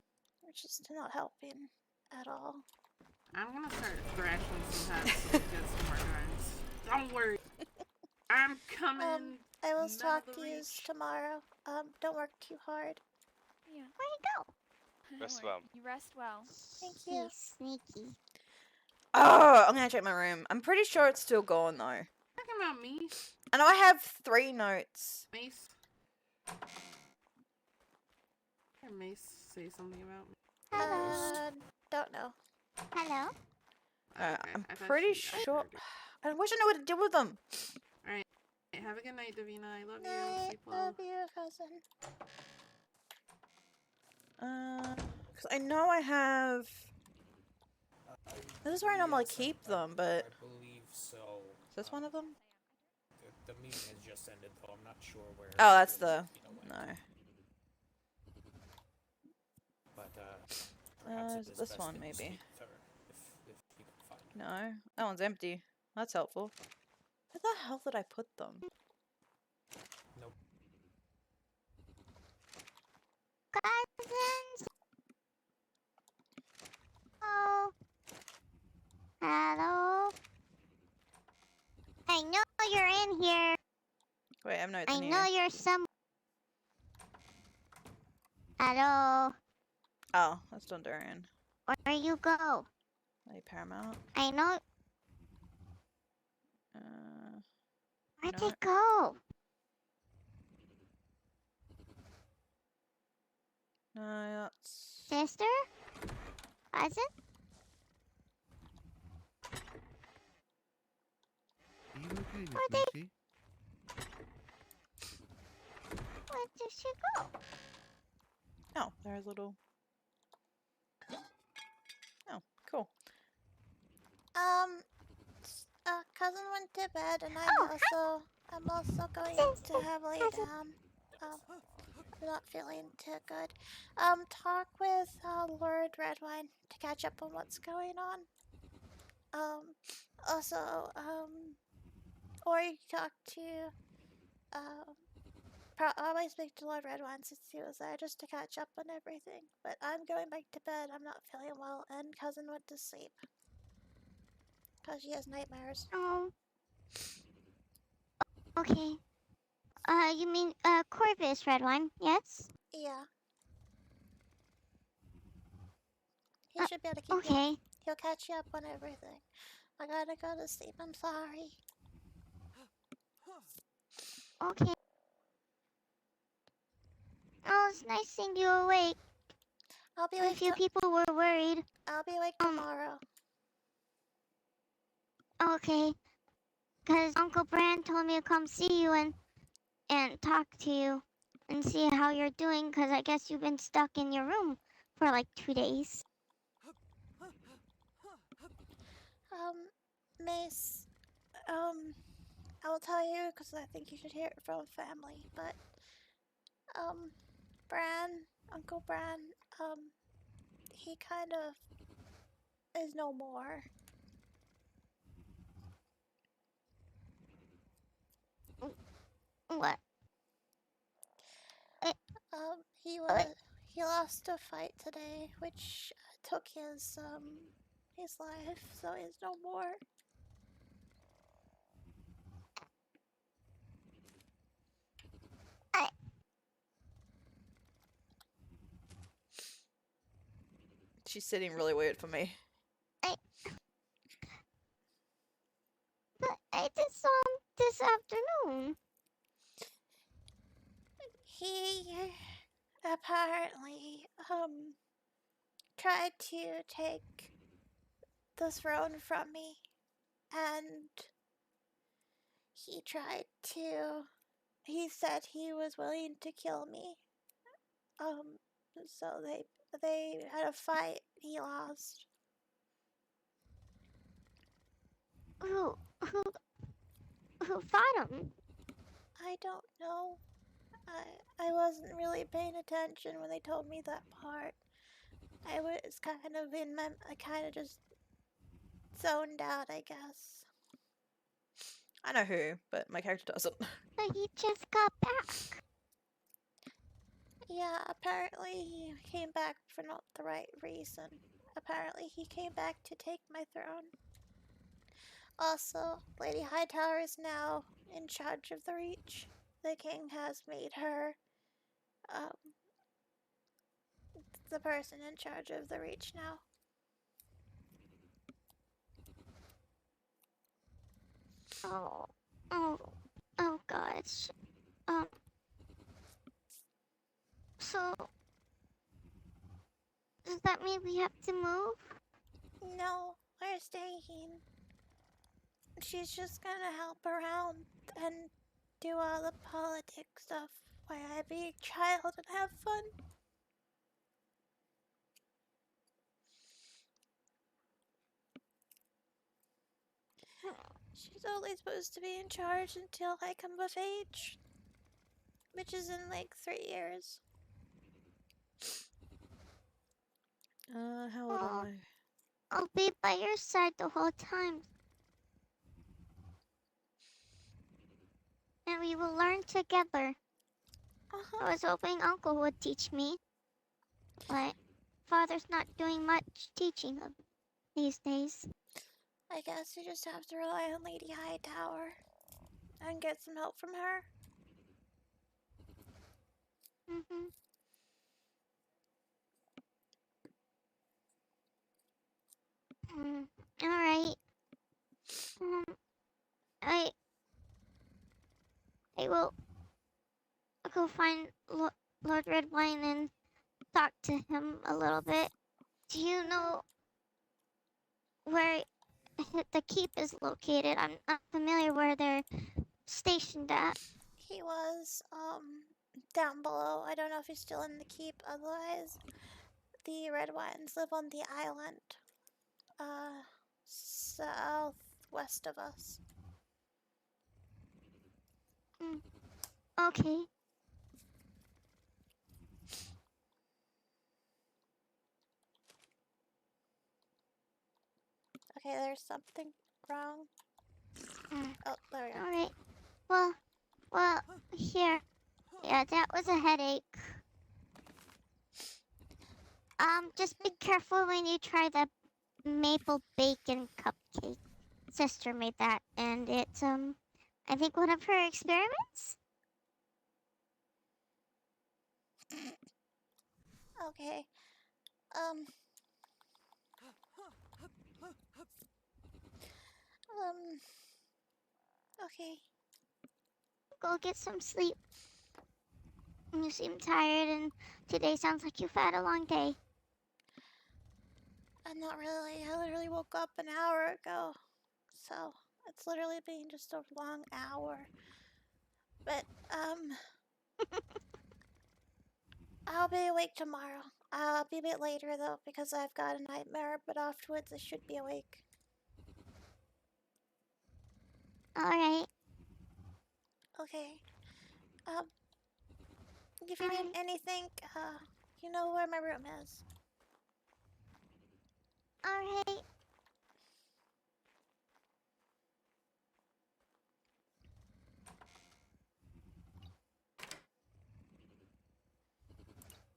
Which is not helping at all. I'm gonna start thrashing some heads so we get some more guards. Don't worry. I'm coming. I will Men of talk the to you Reach. tomorrow. Don't work too hard. Yeah. Where'd he go? Rest well. You rest well. Thank you. He's sneaky. Oh, I'm gonna check my room. I'm pretty sure it's still gone though. Talking about me, I know I have 3 notes. Mace. Can Mace say something about me? Don't know. Hello? Okay, I'm I thought pretty she- I sure. heard you. I wish I knew what to do with them. Alright. Have a good night, Davina. I love you. Night. Sleep well. Love you, cousin. Because I know I have. This is where I normally keep them, but I believe so. is this one of them? The meeting has just ended, though. I'm not sure where. Oh, that's the. went. No. But perhaps it is This best one that you maybe. speak with her, if you can find her. No, that one's empty. That's helpful. Where the hell did I put them? Nope. Cousins? Oh. Hello? I know you're in here. Wait, I have notes I in know here. you're some. Hello? Oh, that's Dundurian. Where you go? Lady Paramount. I know. Where'd no. they go? No, that's. Sister? Cousin? Okay, Miss Macy. Where did she go? Oh, there's a little. Oh, cool. Cousin went to bed, and Oh, I'm also going to have lay down. I'm not feeling too good. Talk with Lord Redwine to catch up on what's going on. Also, or you can talk to, probably speak to Lord Redwine since he was there just to catch up on everything. But I'm going back to bed. I'm not feeling well, and cousin went to sleep because she has nightmares. Oh. Okay. You mean Corvus Redwine? Yes. Yeah. He should be able to keep you Okay. up. He'll catch you up on everything. I gotta go to sleep. I'm sorry. Okay. Oh, it's nice seeing you awake. I'll be A awake. few people were worried. I'll be awake tomorrow. Okay. Cause Uncle Bran told me to come see you and talk to you and see how you're doing. Cause I guess you've been stuck in your room for like 2 days. Mace, I will tell you because I think you should hear it from family, but, Bran, Uncle Bran, he kind of is no more. What? He lost a fight today, which took his life, so he's no more. She's sitting really weird for me. But I just saw him this afternoon. He apparently, tried to take the throne from me, and he said he was willing to kill me. So they had a fight. He lost. Who fought him? I don't know. I wasn't really paying attention when they told me that part. I was kind of I kind of just zoned out, I guess. I know who, but my character doesn't. But he just got back. Yeah, apparently he came back for not the right reason. Apparently he came back to take my throne. Also, Lady Hightower is now in charge of the Reach. The king has made her, the person in charge of the Reach now. Oh gosh. So does that mean we have to move? No, we're staying. She's just gonna help around and do all the politics stuff while I be a child and have fun. She's only supposed to be in charge until I come of age, which is in like 3 years. How old am I? I'll be by your side the whole time. And we will learn together. I was hoping Uncle would teach me. But Father's not doing much teaching these days. I guess you just have to rely on Lady Hightower and get some help from her. Alright. I will go find Lord Redwine and talk to him a little bit. Do you know where the keep is located. I'm not familiar where they're stationed at. He was down below. I don't know if he's still in the keep. Otherwise, the Red Wines live on the island, southwest of us. Okay. Okay, there's something wrong. Oh, there we go. Alright. Well, here. Yeah, that was a headache. Just be careful when you try the maple bacon cupcake. Sister made that, and it's, I think one of her experiments? Okay. Okay. Go get some sleep. You seem tired, and today sounds like you've had a long day. Not really. I literally woke up an hour ago. So, it's literally been just a long hour. But, I'll be awake tomorrow. I'll be a bit later, though, because I've got a nightmare, but afterwards I should be awake. Alright. Okay. If you need anything, you know where my room is. Alright.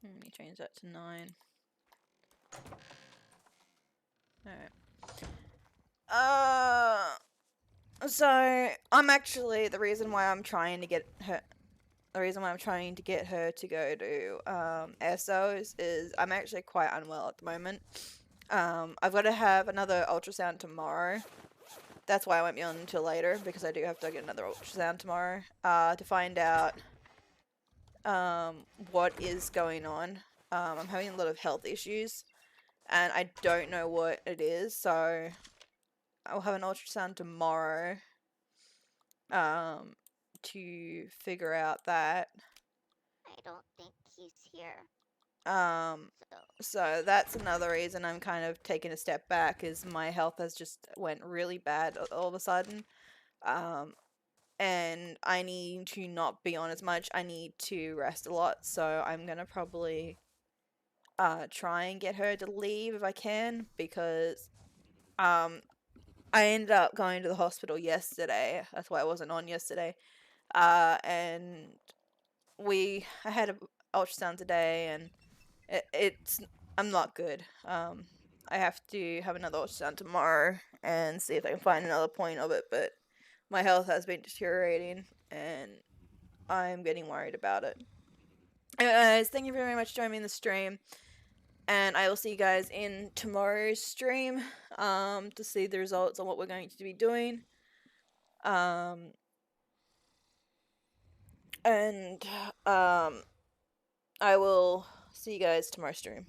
Let me change that to 9. Alright. So I'm actually the reason why I'm trying to get her. The reason why I'm trying to get her to go to SOs is I'm actually quite unwell at the moment. I've got to have another ultrasound tomorrow. That's why I won't be on until later, because I do have to get another ultrasound tomorrow to find out what is going on. I'm having a lot of health issues, and I don't know what it is, so I'll have an ultrasound tomorrow to figure out that. I don't think he's here. So that's another reason I'm kind of taking a step back, is my health has just went really bad all of a sudden. And I need to not be on as much. I need to rest a lot, so I'm gonna probably try and get her to leave if I can, because I ended up going to the hospital yesterday. That's why I wasn't on yesterday. And I had an ultrasound today, and I'm not good. I have to have another ultrasound tomorrow and see if I can find another point of it, but my health has been deteriorating, and I'm getting worried about it. Anyways, thank you very much for joining me in the stream, and I will see you guys in tomorrow's stream to see the results on what we're going to be doing. And I will see you guys tomorrow's stream.